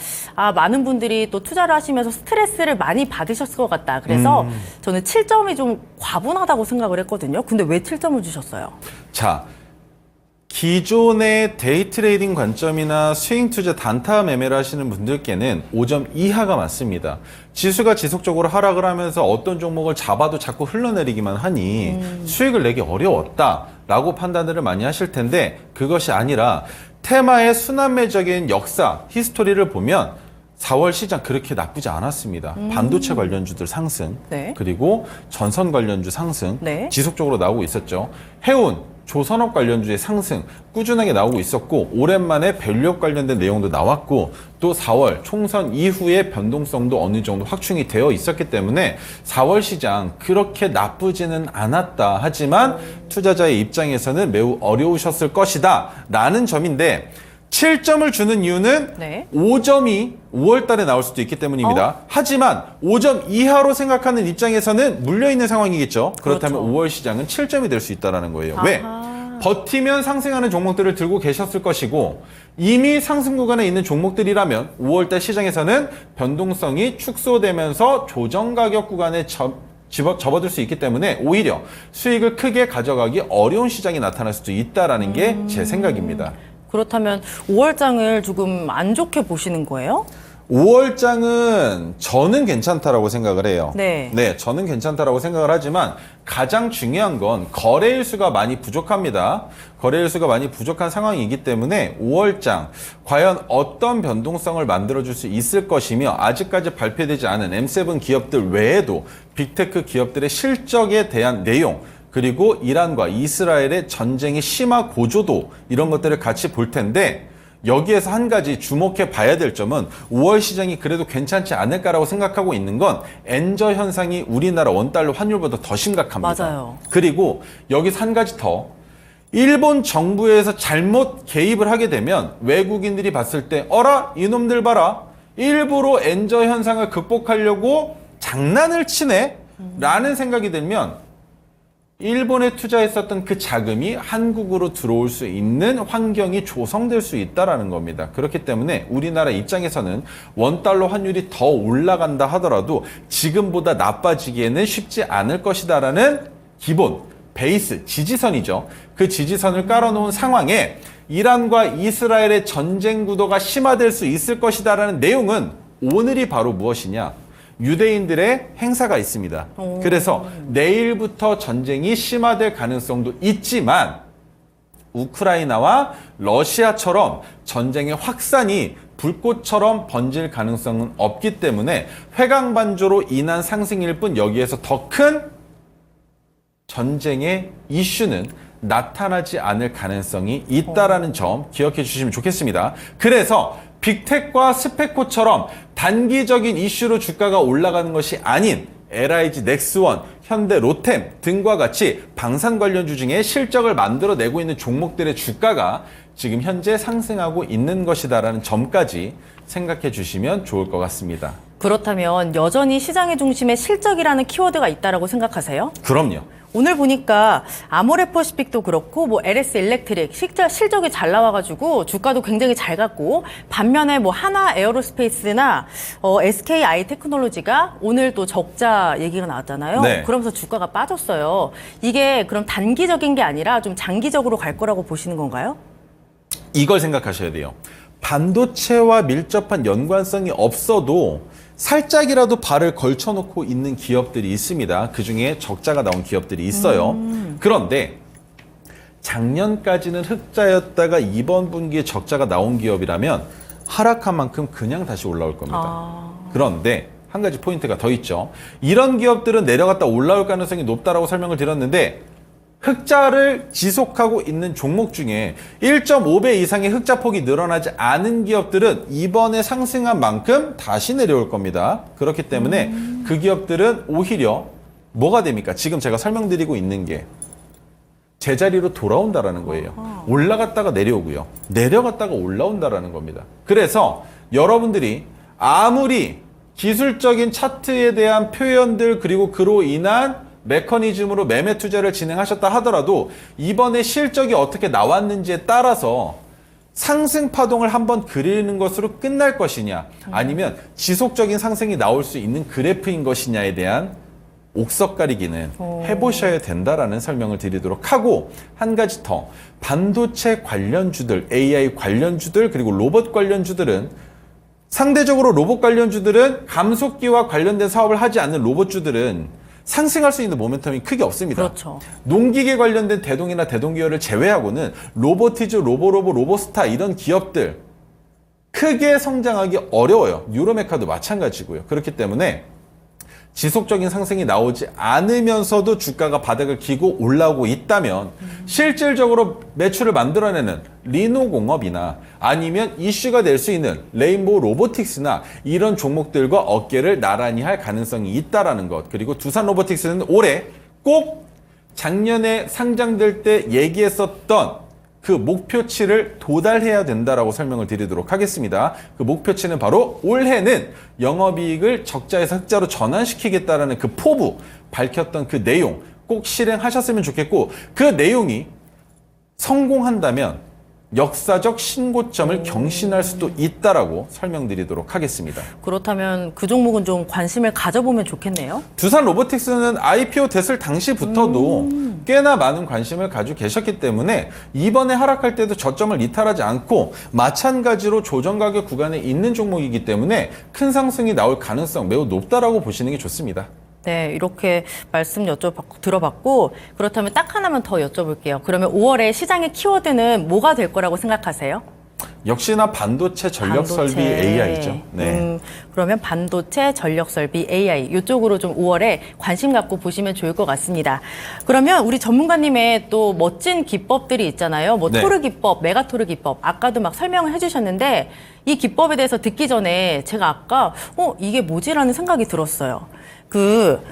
많은 분들이 또 투자를 하시면서 스트레스를 많이 받으셨을 것 같다. 그래서 저는 7점이 좀 과분하다고 생각을 했거든요. 근데 왜 7점을 주셨어요? 자, 기존의 데이 트레이딩 관점이나 스윙 투자 단타 매매를 하시는 분들께는 5점 이하가 맞습니다. 지수가 지속적으로 하락을 하면서 어떤 종목을 잡아도 자꾸 흘러내리기만 하니 수익을 내기 어려웠다라고 판단을 많이 하실 텐데 그것이 아니라 테마의 순환매적인 역사, 히스토리를 보면 4월 시장 그렇게 나쁘지 않았습니다. 반도체 관련주들 상승, 네. 그리고 전선 관련주 상승, 네. 지속적으로 나오고 있었죠. 해운, 조선업 관련주의 상승 꾸준하게 나오고 있었고 오랜만에 밸류업 관련된 내용도 나왔고 또 4월 총선 이후의 변동성도 어느 정도 확충이 되어 있었기 때문에 4월 시장 그렇게 나쁘지는 않았다. 하지만 투자자의 입장에서는 매우 어려우셨을 것이다 라는 점인데 7점을 주는 이유는 네. 5점이 5월 달에 나올 수도 있기 때문입니다. 하지만 5점 이하로 생각하는 입장에서는 물려있는 상황이겠죠. 그렇다면 그렇죠. 5월 시장은 7점이 될 수 있다는 거예요. 왜? 버티면 상승하는 종목들을 들고 계셨을 것이고 이미 상승 구간에 있는 종목들이라면 5월 달 시장에서는 변동성이 축소되면서 조정 가격 구간에 접어들 수 있기 때문에 오히려 수익을 크게 가져가기 어려운 시장이 나타날 수도 있다는 게 제 생각입니다. 그렇다면 5월장을 조금 안 좋게 보시는 거예요? 5월장은 저는 괜찮다라고 생각을 해요. 네. 저는 괜찮다라고 생각을 하지만 가장 중요한 건 거래일 수가 많이 부족합니다. 거래일 수가 많이 부족한 상황이기 때문에 5월장 과연 어떤 변동성을 만들어줄 수 있을 것이며 아직까지 발표되지 않은 M7 기업들 외에도 빅테크 기업들의 실적에 대한 내용 그리고 이란과 이스라엘의 전쟁의 심화 고조도 이런 것들을 같이 볼 텐데 여기에서 한 가지 주목해 봐야 될 점은 5월 시장이 그래도 괜찮지 않을까라고 생각하고 있는 건 엔저 현상이 우리나라 원달러 환율보다 더 심각합니다. 맞아요. 그리고 여기서 한 가지 더 일본 정부에서 잘못 개입을 하게 되면 외국인들이 봤을 때 어라 이놈들 봐라 일부러 엔저 현상을 극복하려고 장난을 치네 라는 생각이 들면 일본에 투자했었던 그 자금이 한국으로 들어올 수 있는 환경이 조성될 수 있다는 겁니다. 그렇기 때문에 우리나라 입장에서는 원달러 환율이 더 올라간다 하더라도 지금보다 나빠지기에는 쉽지 않을 것이다라는 기본 베이스, 지지선이죠. 그 지지선을 깔아놓은 상황에 이란과 이스라엘의 전쟁 구도가 심화될 수 있을 것이다라는 내용은 오늘이 바로 무엇이냐? 유대인들의 행사가 있습니다. 그래서 내일부터 전쟁이 심화될 가능성도 있지만 우크라이나와 러시아처럼 전쟁의 확산이 불꽃처럼 번질 가능성은 없기 때문에 회강반조로 인한 상승일 뿐 여기에서 더 큰 전쟁의 이슈는 나타나지 않을 가능성이 있다라는 점 기억해 주시면 좋겠습니다. 그래서 빅텍과 스페코처럼 단기적인 이슈로 주가가 올라가는 것이 아닌 LIG, 넥스원, 현대, 로템 등과 같이 방산 관련주 중에 실적을 만들어내고 있는 종목들의 주가가 지금 현재 상승하고 있는 것이다라는 점까지 생각해 주시면 좋을 것 같습니다. 그렇다면 여전히 시장의 중심에 실적이라는 키워드가 있다라고 생각하세요? 그럼요. 오늘 보니까 아모레퍼시픽도 그렇고 뭐 LS 일렉트릭 실적이 잘 나와가지고 주가도 굉장히 잘 갔고 반면에 뭐 하나 에어로스페이스나 SK 아이테크놀로지가 오늘 또 적자 얘기가 나왔잖아요. 네. 그러면서 주가가 빠졌어요. 이게 그럼 단기적인 게 아니라 좀 장기적으로 갈 거라고 보시는 건가요? 이걸 생각하셔야 돼요. 반도체와 밀접한 연관성이 없어도 살짝이라도 발을 걸쳐놓고 있는 기업들이 있습니다. 그중에 적자가 나온 기업들이 있어요. 그런데 작년까지는 흑자였다가 이번 분기에 적자가 나온 기업이라면 하락한 만큼 그냥 다시 올라올 겁니다. 그런데 한 가지 포인트가 더 있죠. 이런 기업들은 내려갔다 올라올 가능성이 높다라고 설명을 드렸는데 흑자를 지속하고 있는 종목 중에 1.5배 이상의 흑자폭이 늘어나지 않은 기업들은 이번에 상승한 만큼 다시 내려올 겁니다. 그렇기 때문에 그 기업들은 오히려 뭐가 됩니까? 지금 제가 설명드리고 있는 게 제자리로 돌아온다라는 거예요. 올라갔다가 내려오고요. 내려갔다가 올라온다라는 겁니다. 그래서 여러분들이 아무리 기술적인 차트에 대한 표현들 그리고 그로 인한 메커니즘으로 매매 투자를 진행하셨다 하더라도 이번에 실적이 어떻게 나왔는지에 따라서 상승 파동을 한번 그리는 것으로 끝날 것이냐 아니면 지속적인 상승이 나올 수 있는 그래프인 것이냐에 대한 옥석 가리기는 해보셔야 된다라는 설명을 드리도록 하고 한 가지 더 반도체 관련주들, AI 관련주들 그리고 로봇 관련주들은 상대적으로 로봇 관련주들은 감속기와 관련된 사업을 하지 않는 로봇주들은 상승할 수 있는 모멘텀이 크게 없습니다. 그렇죠. 농기계 관련된 대동이나 대동기업을 제외하고는 로보티즈, 로보스타 이런 기업들 크게 성장하기 어려워요. 뉴로메카도 마찬가지고요. 그렇기 때문에 지속적인 상승이 나오지 않으면서도 주가가 바닥을 기고 올라오고 있다면 실질적으로 매출을 만들어내는 리노공업이나 아니면 이슈가 될 수 있는 레인보우 로보틱스나 이런 종목들과 어깨를 나란히 할 가능성이 있다라는 것. 그리고 두산 로보틱스는 올해 꼭 작년에 상장될 때 얘기했었던 그 목표치를 도달해야 된다라고 설명을 드리도록 하겠습니다. 그 목표치는 바로 올해는 영업이익을 적자에서 흑자로 전환시키겠다라는 그 포부 밝혔던 그 내용 꼭 실행하셨으면 좋겠고 그 내용이 성공한다면 역사적 신고점을 경신할 수도 있다라고 설명드리도록 하겠습니다. 그렇다면 그 종목은 좀 관심을 가져보면 좋겠네요. 두산 로보틱스는 IPO 됐을 당시부터도 꽤나 많은 관심을 가지고 계셨기 때문에 이번에 하락할 때도 저점을 이탈하지 않고 마찬가지로 조정 가격 구간에 있는 종목이기 때문에 큰 상승이 나올 가능성 매우 높다라고 보시는 게 좋습니다. 네, 이렇게 말씀 들어봤고 그렇다면 딱 하나만 더 여쭤볼게요. 그러면 5월에 시장의 키워드는 뭐가 될 거라고 생각하세요? 역시나 반도체, 전력설비, AI죠. 네. 그러면 반도체, 전력설비, AI 이쪽으로 좀 5월에 관심 갖고 보시면 좋을 것 같습니다. 그러면 우리 전문가님의 또 멋진 기법들이 있잖아요. 뭐 네. 토르 기법, 메가토르 기법 아까도 막 설명을 해주셨는데 이 기법에 대해서 듣기 전에 제가 아까 이게 뭐지라는 생각이 들었어요. 그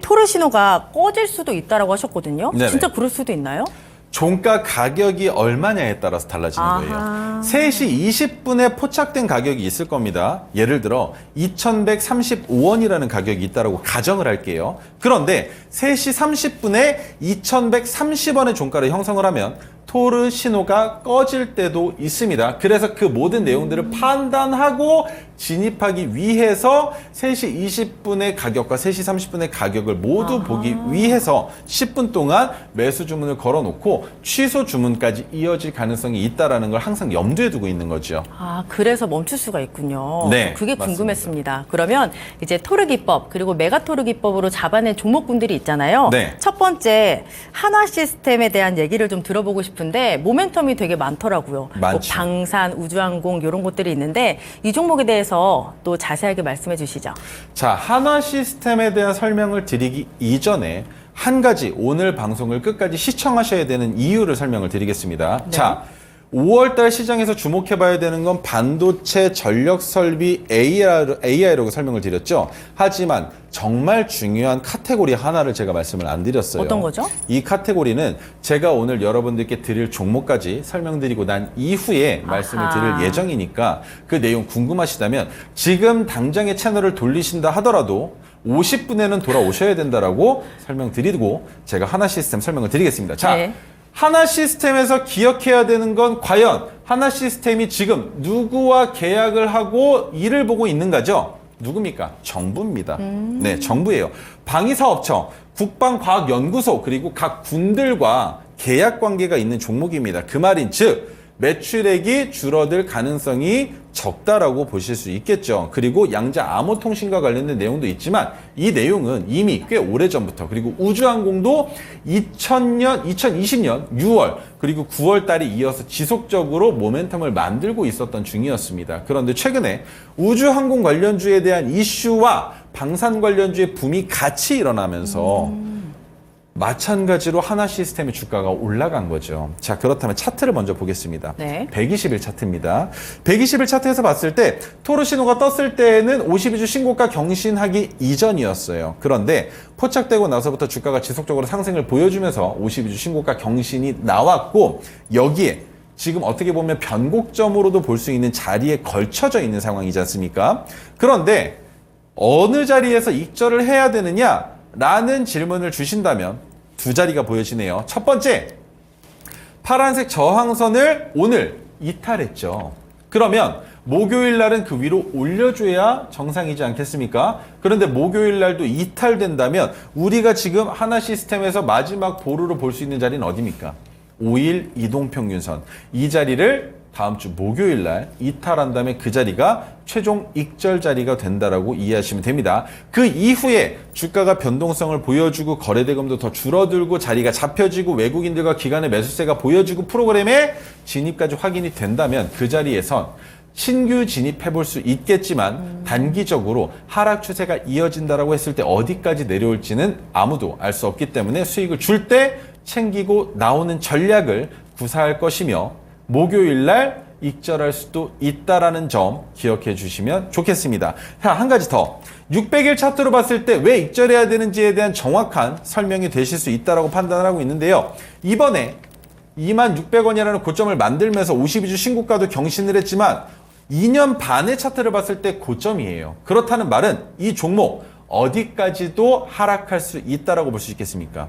토르 신호가 꺼질 수도 있다라고 하셨거든요. 네네. 진짜 그럴 수도 있나요? 종가 가격이 얼마냐에 따라서 달라지는 거예요. 3시 20분에 포착된 가격이 있을 겁니다. 예를 들어 2,135원이라는 가격이 있다고 가정을 할게요. 그런데 3시 30분에 2,130원의 종가를 형성을 하면 토르 신호가 꺼질 때도 있습니다. 그래서 그 모든 내용들을 판단하고 진입하기 위해서 3시 20분의 가격과 3시 30분의 가격을 모두 보기 위해서 10분 동안 매수 주문을 걸어놓고 취소 주문까지 이어질 가능성이 있다는 걸 항상 염두에 두고 있는 거죠. 아, 그래서 멈출 수가 있군요. 네, 그게 맞습니다. 궁금했습니다. 그러면 이제 토르 기법 그리고 메가 토르 기법으로 잡아낸 종목군들이 있잖아요. 네. 첫 번째 한화 시스템에 대한 얘기를 좀 들어보고 싶은데 모멘텀이 되게 많더라고요. 뭐 많죠. 방산, 우주항공 이런 것들이 있는데 이 종목에 대해서 또 자세하게 말씀해 주시죠. 자, 한화 시스템에 대한 설명을 드리기 이전에 한 가지 오늘 방송을 끝까지 시청하셔야 되는 이유를 설명을 드리겠습니다. 네. 자, 5월달 시장에서 주목해봐야 되는 건 반도체, 전력 설비, AI라고 설명을 드렸죠. 하지만 정말 중요한 카테고리 하나를 제가 말씀을 안 드렸어요. 어떤 거죠? 이 카테고리는 제가 오늘 여러분들께 드릴 종목까지 설명드리고 난 이후에 말씀을 드릴 예정이니까 그 내용 궁금하시다면 지금 당장의 채널을 돌리신다 하더라도 50분에는 돌아오셔야 된다라고 설명드리고 제가 하나 시스템 설명을 드리겠습니다. 자, 네. 하나 시스템에서 기억해야 되는 건 과연 하나 시스템이 지금 누구와 계약을 하고 일을 보고 있는가죠? 누굽니까? 정부입니다. 네, 정부예요. 방위사업청, 국방과학연구소 그리고 각 군들과 계약 관계가 있는 종목입니다. 그 말인 즉 매출액이 줄어들 가능성이 적다라고 보실 수 있겠죠. 그리고 양자 암호통신과 관련된 내용도 있지만 이 내용은 이미 꽤 오래전부터 그리고 우주항공도 2020년 6월 그리고 9월 달에 이어서 지속적으로 모멘텀을 만들고 있었던 중이었습니다. 그런데 최근에 우주항공 관련주에 대한 이슈와 방산 관련주의 붐이 같이 일어나면서 마찬가지로 하나 시스템의 주가가 올라간 거죠. 자, 그렇다면 차트를 먼저 보겠습니다. 네. 120일 차트입니다. 120일 차트에서 봤을 때 토르 신호가 떴을 때는 52주 신고가 경신하기 이전이었어요. 그런데 포착되고 나서부터 주가가 지속적으로 상승을 보여주면서 52주 신고가 경신이 나왔고 여기에 지금 어떻게 보면 변곡점으로도 볼 수 있는 자리에 걸쳐져 있는 상황이지 않습니까? 그런데 어느 자리에서 익절을 해야 되느냐라는 질문을 주신다면 두 자리가 보여지네요. 첫 번째, 파란색 저항선을 오늘 이탈했죠. 그러면 목요일 날은 그 위로 올려줘야 정상이지 않겠습니까? 그런데 목요일 날도 이탈된다면 우리가 지금 하나 시스템에서 마지막 보루로 볼 수 있는 자리는 어디입니까? 5일 이동평균선. 이 자리를 다음 주 목요일 날 이탈한 다음에 그 자리가 최종 익절 자리가 된다라고 이해하시면 됩니다. 그 이후에 주가가 변동성을 보여주고 거래대금도 더 줄어들고 자리가 잡혀지고 외국인들과 기관의 매수세가 보여지고 프로그램에 진입까지 확인이 된다면 그 자리에선 신규 진입해 볼 수 있겠지만 단기적으로 하락 추세가 이어진다라고 했을 때 어디까지 내려올지는 아무도 알 수 없기 때문에 수익을 줄 때 챙기고 나오는 전략을 구사할 것이며 목요일 날 익절할 수도 있다라는 점 기억해 주시면 좋겠습니다. 자, 한 가지 더. 600일 차트로 봤을 때 왜 익절해야 되는지에 대한 정확한 설명이 되실 수 있다라고 판단을 하고 있는데요. 이번에 26,600원이라는 고점을 만들면서 52주 신고가도 경신을 했지만 2년 반의 차트를 봤을 때 고점이에요. 그렇다는 말은 이 종목 어디까지도 하락할 수 있다라고 볼 수 있겠습니까?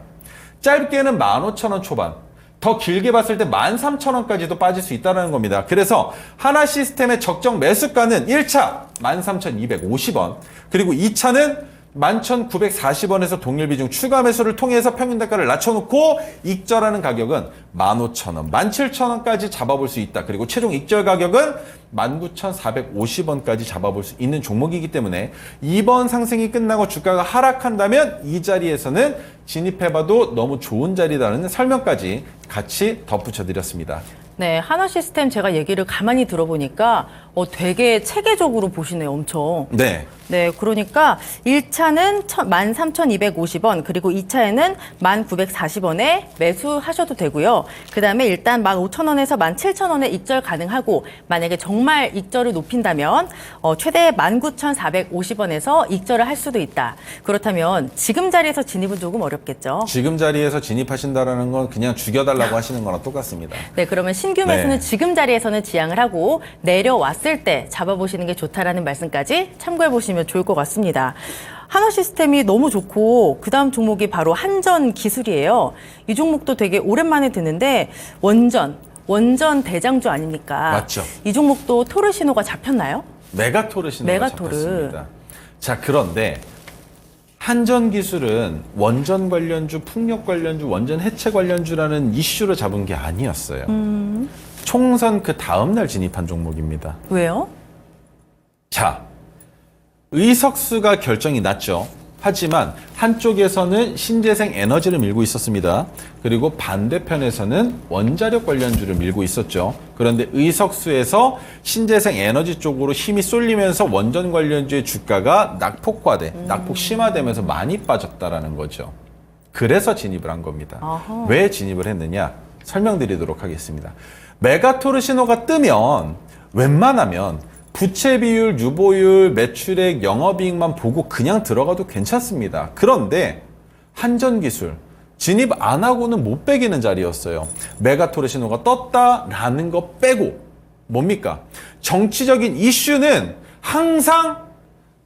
짧게는 15,000원 초반. 더 길게 봤을 때 13,000원까지도 빠질 수 있다는 겁니다. 그래서 하나 시스템의 적정 매수가는 1차 13,250원, 그리고 2차는 11,940원에서 동일 비중 추가 매수를 통해서 평균 단가를 낮춰놓고 익절하는 가격은 15,000원, 17,000원까지 잡아볼 수 있다. 그리고 최종 익절 가격은 19,450원까지 잡아볼 수 있는 종목이기 때문에 이번 상승이 끝나고 주가가 하락한다면 이 자리에서는 진입해봐도 너무 좋은 자리라는 설명까지 같이 덧붙여 드렸습니다. 네, 하나 시스템 제가 얘기를 가만히 들어보니까 되게 체계적으로 보시네요, 엄청. 네. 네, 그러니까 1차는 13,250원, 그리고 2차에는 1,940원에 매수하셔도 되고요. 그 다음에 일단 15,000원에서 17,000원에 익절 가능하고, 만약에 정말 익절을 높인다면 최대 19,450원에서 익절을 할 수도 있다. 그렇다면 지금 자리에서 진입은 조금 어렵겠죠. 지금 자리에서 진입하신다라는 건 그냥 죽여달라고 하시는 거랑 똑같습니다. 네, 그러면 신규 매수는 네. 지금 자리에서는 지양을 하고 내려왔을 때 잡아보시는 게 좋다라는 말씀까지 참고해 보시면 좋을 것 같습니다. 한화 시스템이 너무 좋고 그 다음 종목이 바로 한전 기술이에요. 이 종목도 되게 오랜만에 듣는데 원전 대장주 아닙니까? 맞죠. 이 종목도 토르 신호가 잡혔나요? 메가토르 신호가 메가토르. 잡혔습니다. 자, 그런데 한전기술은 원전 관련주, 풍력 관련주, 원전 해체 관련주라는 이슈로 잡은 게 아니었어요. 총선 그 다음 날 진입한 종목입니다. 왜요? 자, 의석수가 결정이 났죠. 하지만 한쪽에서는 신재생 에너지를 밀고 있었습니다. 그리고 반대편에서는 원자력 관련주를 밀고 있었죠. 그런데 의석수에서 신재생 에너지 쪽으로 힘이 쏠리면서 원전 관련주의 주가가 낙폭 심화되면서 많이 빠졌다라는 거죠. 그래서 진입을 한 겁니다. 아하. 왜 진입을 했느냐? 설명드리도록 하겠습니다. 메가토르 신호가 뜨면 웬만하면 부채 비율, 유보율, 매출액, 영업이익만 보고 그냥 들어가도 괜찮습니다. 그런데 한전기술 진입 안 하고는 못 빼기는 자리였어요. 메가토르 신호가 떴다라는 거 빼고 뭡니까? 정치적인 이슈는 항상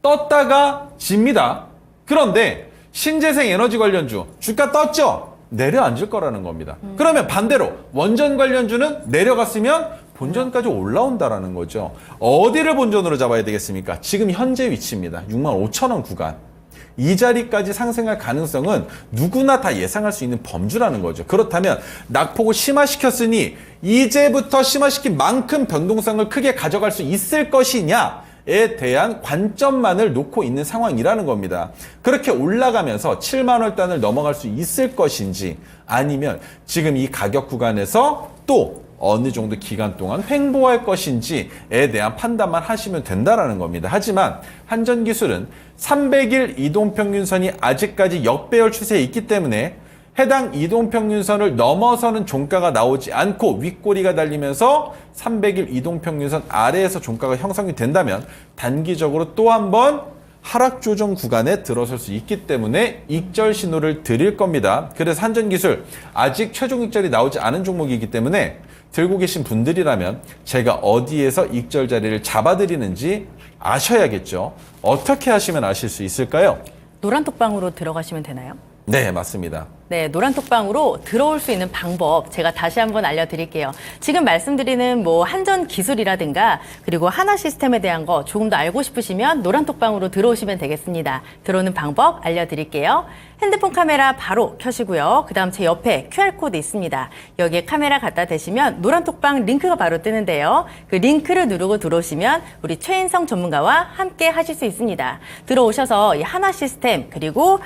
떴다가 집니다. 그런데 신재생 에너지 관련주 주가 떴죠? 내려앉을 거라는 겁니다. 그러면 반대로 원전 관련주는 내려갔으면 본전까지 올라온다라는 거죠. 어디를 본전으로 잡아야 되겠습니까? 지금 현재 위치입니다. 65,000원 구간. 이 자리까지 상승할 가능성은 누구나 다 예상할 수 있는 범주라는 거죠. 그렇다면 낙폭을 심화시켰으니 이제부터 심화시킨 만큼 변동성을 크게 가져갈 수 있을 것이냐에 대한 관점만을 놓고 있는 상황이라는 겁니다. 그렇게 올라가면서 7만 원 단을 넘어갈 수 있을 것인지 아니면 지금 이 가격 구간에서 또 어느 정도 기간 동안 횡보할 것인지에 대한 판단만 하시면 된다라는 겁니다. 하지만 한전기술은 300일 이동평균선이 아직까지 역배열 추세에 있기 때문에 해당 이동평균선을 넘어서는 종가가 나오지 않고 윗꼬리가 달리면서 300일 이동평균선 아래에서 종가가 형성이 된다면 단기적으로 또 한 번 하락 조정 구간에 들어설 수 있기 때문에 익절 신호를 드릴 겁니다. 그래서 한전기술 아직 최종 익절이 나오지 않은 종목이기 때문에 들고 계신 분들이라면 제가 어디에서 익절 자리를 잡아드리는지 아셔야겠죠. 어떻게 하시면 아실 수 있을까요? 노란톡방으로 들어가시면 되나요? 네, 맞습니다. 네, 노란톡방으로 들어올 수 있는 방법 제가 다시 한번 알려드릴게요. 지금 말씀드리는 뭐 한전 기술이라든가 그리고 하나 시스템에 대한 거 조금 더 알고 싶으시면 노란톡방으로 들어오시면 되겠습니다. 들어오는 방법 알려드릴게요. 핸드폰 카메라 바로 켜시고요. 그 다음 제 옆에 QR코드 있습니다. 여기에 카메라 갖다 대시면 노란톡방 링크가 바로 뜨는데요. 그 링크를 누르고 들어오시면 우리 최인성 전문가와 함께 하실 수 있습니다. 들어오셔서 이 하나 시스템 그리고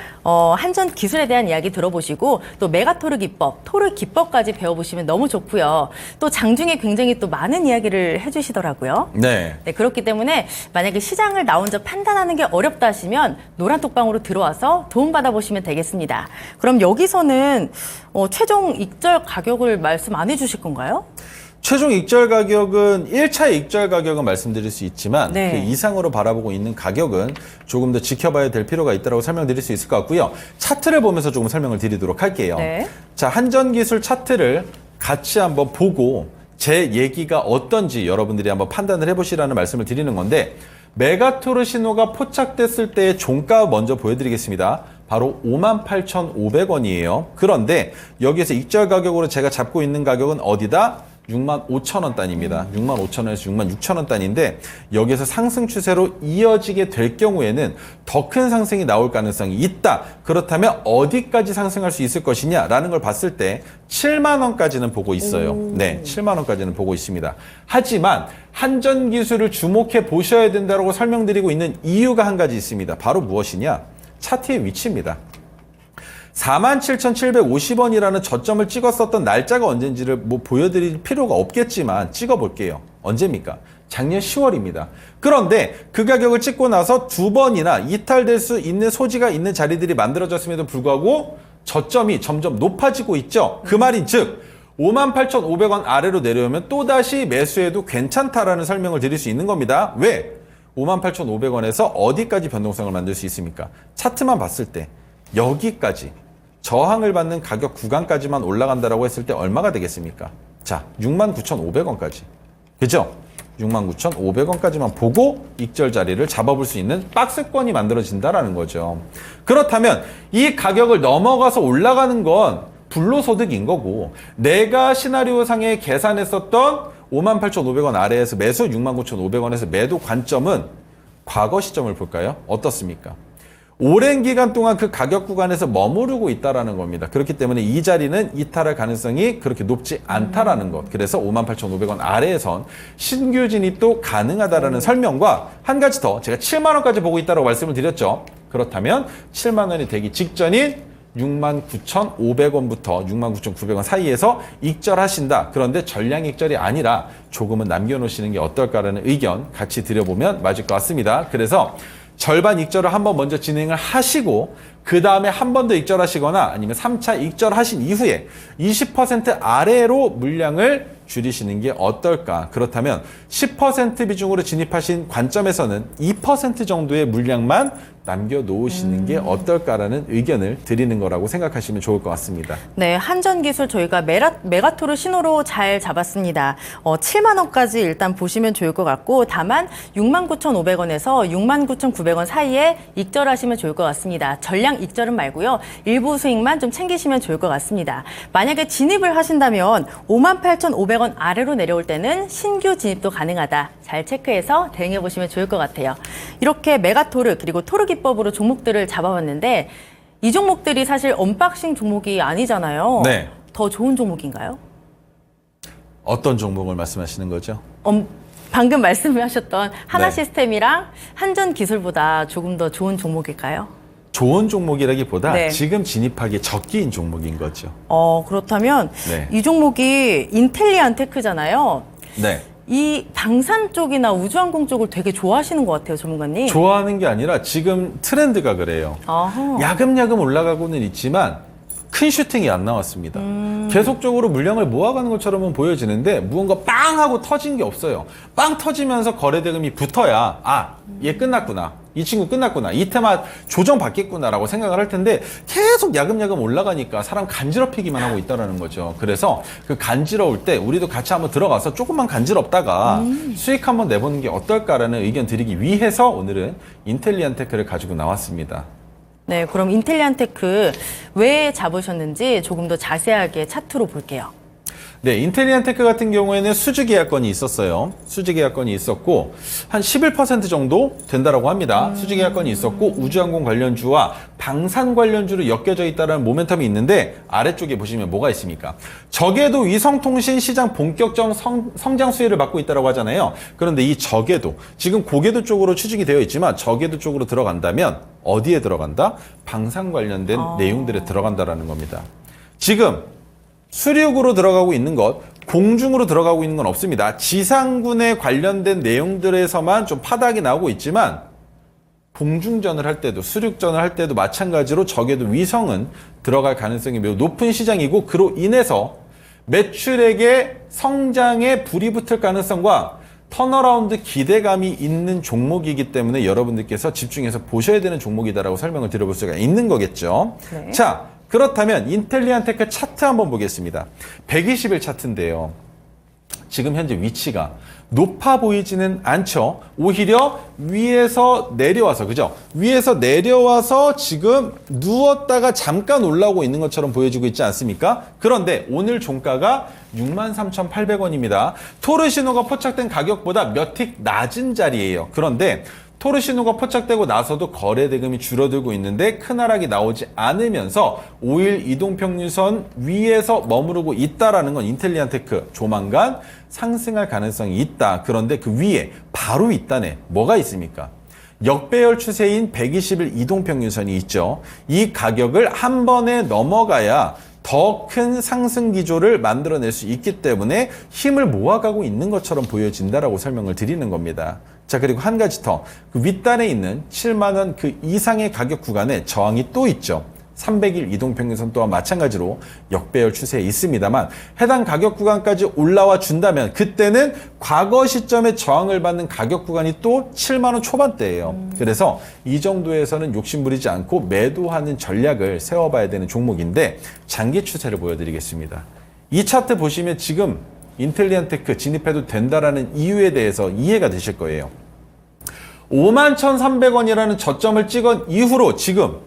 한전 기술에 대한 이야기 들어보시고 또 메가토르 기법, 토르 기법까지 배워보시면 너무 좋고요. 또 장중에 굉장히 또 많은 이야기를 해주시더라고요. 네. 네, 그렇기 때문에 만약에 시장을 나 혼자 판단하는 게 어렵다 하시면 노란톡방으로 들어와서 도움받아 보시면 되겠습니다. 그럼 여기서는 최종 익절 가격을 말씀 안 해주실 건가요? 최종 익절 가격은 1차 익절 가격은 말씀드릴 수 있지만 네. 그 이상으로 바라보고 있는 가격은 조금 더 지켜봐야 될 필요가 있다고 설명드릴 수 있을 것 같고요. 차트를 보면서 조금 설명을 드리도록 할게요. 네. 자, 한전기술 차트를 같이 한번 보고 제 얘기가 어떤지 여러분들이 한번 판단을 해보시라는 말씀을 드리는 건데 메가토르 신호가 포착됐을 때의 종가 먼저 보여드리겠습니다. 바로 58,500원이에요. 그런데 여기에서 익절 가격으로 제가 잡고 있는 가격은 어디다? 65,000원 단입니다. 65,000원에서 66,000원 단인데 여기에서 상승 추세로 이어지게 될 경우에는 더 큰 상승이 나올 가능성이 있다. 그렇다면 어디까지 상승할 수 있을 것이냐라는 걸 봤을 때 7만 원까지는 보고 있어요. 네, 7만 원까지는 보고 있습니다. 하지만 한전기술을 주목해 보셔야 된다고 설명드리고 있는 이유가 한 가지 있습니다. 바로 무엇이냐? 차트의 위치입니다. 47,750원이라는 저점을 찍었었던 날짜가 언젠지를 뭐 보여드릴 필요가 없겠지만 찍어볼게요. 언제입니까? 작년 10월입니다. 그런데 그 가격을 찍고 나서 두 번이나 이탈될 수 있는 소지가 있는 자리들이 만들어졌음에도 불구하고 저점이 점점 높아지고 있죠. 그 말인 즉 58,500원 아래로 내려오면 또다시 매수해도 괜찮다라는 설명을 드릴 수 있는 겁니다. 왜? 58,500원에서 어디까지 변동성을 만들 수 있습니까? 차트만 봤을 때 여기까지 저항을 받는 가격 구간까지만 올라간다라고 했을 때 얼마가 되겠습니까? 자, 69,500원까지. 그죠? 69,500원까지만 보고 익절 자리를 잡아볼 수 있는 박스권이 만들어진다라는 거죠. 그렇다면 이 가격을 넘어가서 올라가는 건 불로소득인 거고 내가 시나리오상에 계산했었던 58,500원 아래에서 매수, 69,500원에서 매도 관점은 과거 시점을 볼까요? 어떻습니까? 오랜 기간 동안 그 가격 구간에서 머무르고 있다라는 겁니다. 그렇기 때문에 이 자리는 이탈할 가능성이 그렇게 높지 않다라는 것. 그래서 58,500원 아래에선 신규 진입도 가능하다라는 설명과 한 가지 더 제가 7만 원까지 보고 있다고 말씀을 드렸죠. 그렇다면 7만 원이 되기 직전인 69,500원부터 69,900원 사이에서 익절하신다. 그런데 전량 익절이 아니라 조금은 남겨놓으시는 게 어떨까라는 의견 같이 드려보면 맞을 것 같습니다. 그래서 절반 익절을 한번 먼저 진행을 하시고 그 다음에 한 번 더 익절하시거나 아니면 3차 익절하신 이후에 20% 아래로 물량을 줄이시는 게 어떨까. 그렇다면 10% 비중으로 진입하신 관점에서는 2% 정도의 물량만 남겨놓으시는 게 어떨까라는 의견을 드리는 거라고 생각하시면 좋을 것 같습니다. 네, 한전기술 저희가 메가토르 신호로 잘 잡았습니다. 7만 원까지 일단 보시면 좋을 것 같고 다만 69,500원에서 69,900원 사이에 익절하시면 좋을 것 같습니다. 전량 익절은 말고요. 일부 수익만 좀 챙기시면 좋을 것 같습니다. 만약에 진입을 하신다면 58,500원 아래로 내려올 때는 신규 진입도 가능하다. 잘 체크해서 대응해 보시면 좋을 것 같아요. 이렇게 메가토르 그리고 토르 기법으로 종목들을 잡아봤는데 이 종목들이 사실 언박싱 종목이 아니잖아요. 네. 더 좋은 종목인가요? 어떤 종목을 말씀하시는 거죠? 방금 말씀하셨던 네. 하나시스템이랑 한전기술보다 조금 더 좋은 종목일까요? 좋은 종목이라기보다 네. 지금 진입하기 적기인 종목인 거죠. 그렇다면 네. 이 종목이 인텔리안테크잖아요. 네. 이 방산 쪽이나 우주항공 쪽을 되게 좋아하시는 것 같아요, 전문가님. 좋아하는 게 아니라 지금 트렌드가 그래요. 어허. 야금야금 올라가고는 있지만 큰 슈팅이 안 나왔습니다. 계속적으로 물량을 모아가는 것처럼은 보여지는데 무언가 빵 하고 터진 게 없어요. 빵 터지면서 거래 대금이 붙어야 얘 끝났구나. 이 친구 끝났구나. 이 테마 조정 받겠구나라고 생각을 할 텐데 계속 야금야금 올라가니까 사람 간지럽히기만 하고 있다는 거죠. 그래서 그 간지러울 때 우리도 같이 한번 들어가서 조금만 간지럽다가 수익 한번 내보는 게 어떨까라는 의견 드리기 위해서 오늘은 인텔리안테크를 가지고 나왔습니다. 네, 그럼 인텔리안테크 왜 잡으셨는지 조금 더 자세하게 차트로 볼게요. 네, 인텔리안테크 같은 경우에는 수주 계약건이 있었어요. 수주 계약건이 있었고 한 11% 정도 된다라고 합니다. 수주 계약건이 있었고 우주항공 관련주와 방산 관련주로 엮여져 있다는 모멘텀이 있는데 아래쪽에 보시면 뭐가 있습니까? 저궤도 위성통신 시장 본격적 성장 수혜를 받고 있다고 하잖아요. 그런데 이 저궤도 지금 고궤도 쪽으로 추측이 되어 있지만 저궤도 쪽으로 들어간다면 어디에 들어간다? 방산 관련된 내용들에 들어간다라는 겁니다. 지금 수륙으로 들어가고 있는 것, 공중으로 들어가고 있는 건 없습니다. 지상군에 관련된 내용들에서만 좀 파닥이 나오고 있지만 공중전을 할 때도 수륙전을 할 때도 마찬가지로 적에도 위성은 들어갈 가능성이 매우 높은 시장이고 그로 인해서 매출액의 성장에 불이 붙을 가능성과 턴어라운드 기대감이 있는 종목이기 때문에 여러분들께서 집중해서 보셔야 되는 종목이다라고 설명을 드려볼 수가 있는 거겠죠. 네. 자, 그렇다면 인텔리안테크 차트 한번 보겠습니다. 120일 차트인데요. 지금 현재 위치가 높아 보이지는 않죠. 오히려 위에서 내려와서, 그죠? 위에서 내려와서 지금 누웠다가 잠깐 올라오고 있는 것처럼 보여지고 있지 않습니까? 그런데 오늘 종가가 63,800원입니다. 토르 신호가 포착된 가격보다 몇 틱 낮은 자리예요. 그런데 토르 신호가 포착되고 나서도 거래 대금이 줄어들고 있는데 큰 하락이 나오지 않으면서 5일 이동평균선 위에서 머무르고 있다라는 건 인텔리안테크 조만간 상승할 가능성이 있다. 그런데 그 위에 바로 윗단에 뭐가 있습니까? 역배열 추세인 120일 이동평균선이 있죠. 이 가격을 한 번에 넘어가야 더 큰 상승 기조를 만들어낼 수 있기 때문에 힘을 모아가고 있는 것처럼 보여진다라고 설명을 드리는 겁니다. 자, 그리고 한 가지 더. 그 윗단에 있는 7만 원 그 이상의 가격 구간에 저항이 또 있죠. 300일 이동평균선 또한 마찬가지로 역배열 추세에 있습니다만 해당 가격 구간까지 올라와 준다면 그때는 과거 시점에 저항을 받는 가격 구간이 또 7만 원 초반대예요. 그래서 이 정도에서는 욕심부리지 않고 매도하는 전략을 세워봐야 되는 종목인데 장기 추세를 보여드리겠습니다. 이 차트 보시면 지금 인텔리안테크 진입해도 된다라는 이유에 대해서 이해가 되실 거예요. 51,300원이라는 저점을 찍은 이후로 지금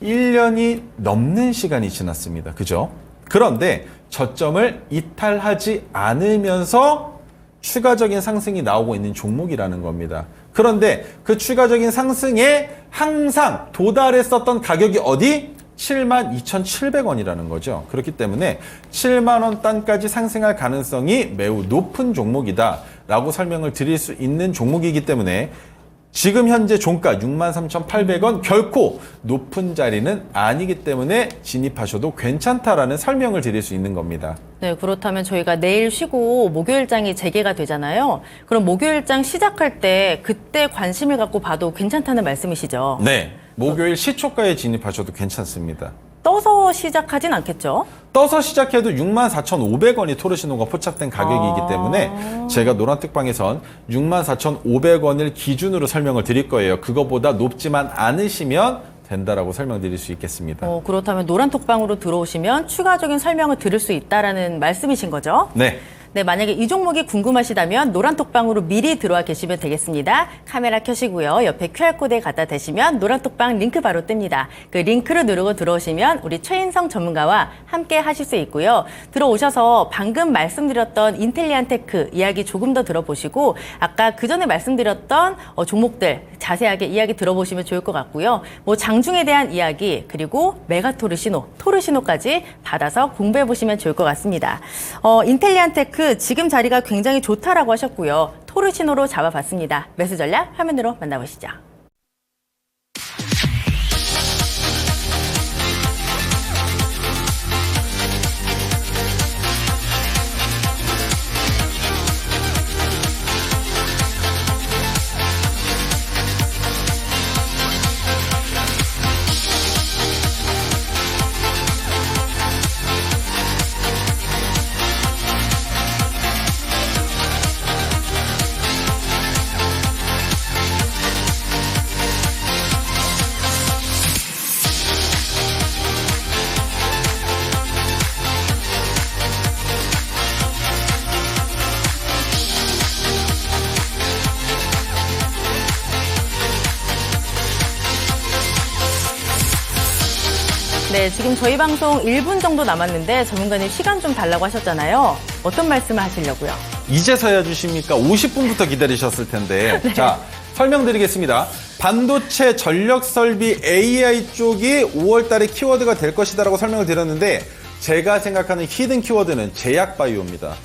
1년이 넘는 시간이 지났습니다. 그죠? 그런데 저점을 이탈하지 않으면서 추가적인 상승이 나오고 있는 종목이라는 겁니다. 그런데 그 추가적인 상승에 항상 도달했었던 가격이 어디? 72,700원이라는 거죠. 그렇기 때문에 7만 원 단까지 상승할 가능성이 매우 높은 종목이다라고 설명을 드릴 수 있는 종목이기 때문에 지금 현재 종가 63,800원 결코 높은 자리는 아니기 때문에 진입하셔도 괜찮다라는 설명을 드릴 수 있는 겁니다. 네, 그렇다면 저희가 내일 쉬고 목요일장이 재개가 되잖아요. 그럼 목요일장 시작할 때 그때 관심을 갖고 봐도 괜찮다는 말씀이시죠? 네. 목요일 시초가에 진입하셔도 괜찮습니다. 떠서 시작하진 않겠죠? 떠서 시작해도 64,500원이 토르시노가 포착된 가격이기 때문에 제가 노란특방에선 64,500원을 기준으로 설명을 드릴 거예요. 그거보다 높지만 않으시면 된다라고 설명드릴 수 있겠습니다. 그렇다면 노란톡방으로 들어오시면 추가적인 설명을 들을 수 있다라는 말씀이신 거죠? 네. 네, 만약에 이 종목이 궁금하시다면 노란톡방으로 미리 들어와 계시면 되겠습니다. 카메라 켜시고요. 옆에 QR코드에 갖다 대시면 노란톡방 링크 바로 뜹니다. 그 링크를 누르고 들어오시면 우리 최인성 전문가와 함께 하실 수 있고요. 들어오셔서 방금 말씀드렸던 인텔리안테크 이야기 조금 더 들어보시고 아까 그 전에 말씀드렸던 종목들 자세하게 이야기 들어보시면 좋을 것 같고요. 뭐 장중에 대한 이야기 그리고 메가토르시노, 토르시노까지 받아서 공부해 보시면 좋을 것 같습니다. 인텔리안테크 지금 자리가 굉장히 좋다라고 하셨고요. 토르시노로 잡아봤습니다. 매수 전략 화면으로 만나보시죠. 네, 지금 저희 방송 1분 정도 남았는데 전문가님 시간 좀 달라고 하셨잖아요. 어떤 말씀을 하시려고요? 이제서야 주십니까? 50분부터 기다리셨을 텐데. 네. 자, 설명드리겠습니다. 반도체 전력 설비 AI 쪽이 5월 달에 키워드가 될 것이다라고 설명을 드렸는데 제가 생각하는 히든 키워드는 제약바이오입니다.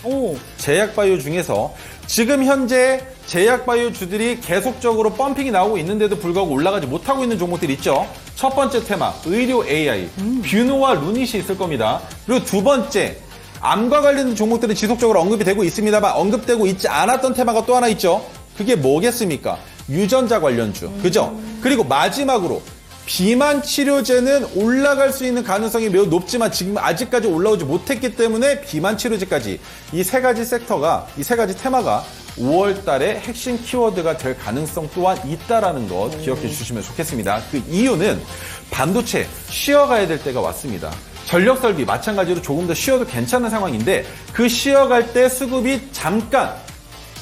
제약바이오 중에서 지금 현재 제약바이오 주들이 계속적으로 펌핑이 나오고 있는데도 불구하고 올라가지 못하고 있는 종목들이 있죠. 첫 번째 테마, 의료 AI, 뷰노와 루닛이 있을 겁니다. 그리고 두 번째, 암과 관련된 종목들은 지속적으로 언급이 되고 있습니다만 언급되고 있지 않았던 테마가 또 하나 있죠. 그게 뭐겠습니까? 유전자 관련주, 그죠? 그리고 마지막으로 비만 치료제는 올라갈 수 있는 가능성이 매우 높지만 지금 아직까지 올라오지 못했기 때문에 비만 치료제까지 이 세 가지 섹터가, 이 세 가지 테마가 5월 달에 핵심 키워드가 될 가능성 또한 있다라는 것 기억해 주시면 좋겠습니다. 그 이유는 반도체 쉬어가야 될 때가 왔습니다. 전력 설비 마찬가지로 조금 더 쉬어도 괜찮은 상황인데 그 쉬어갈 때 수급이 잠깐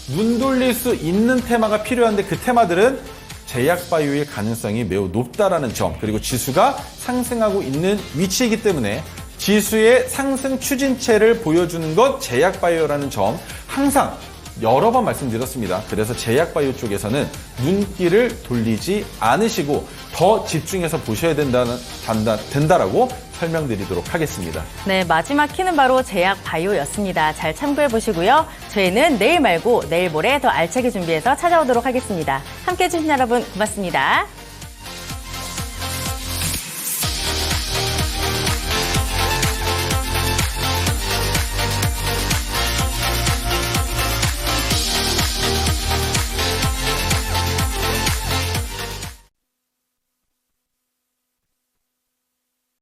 눈 돌릴 수 있는 테마가 필요한데 그 테마들은 제약바이오의 가능성이 매우 높다라는 점, 그리고 지수가 상승하고 있는 위치이기 때문에 지수의 상승 추진체를 보여주는 것 제약바이오라는 점 항상 여러 번 말씀드렸습니다. 그래서 제약바이오 쪽에서는 눈길을 돌리지 않으시고 더 집중해서 보셔야 된다라고 설명드리도록 하겠습니다. 네, 마지막 키는 바로 제약바이오였습니다. 잘 참고해 보시고요. 저희는 내일 말고 내일 모레 더 알차게 준비해서 찾아오도록 하겠습니다. 함께해 주신 여러분 고맙습니다.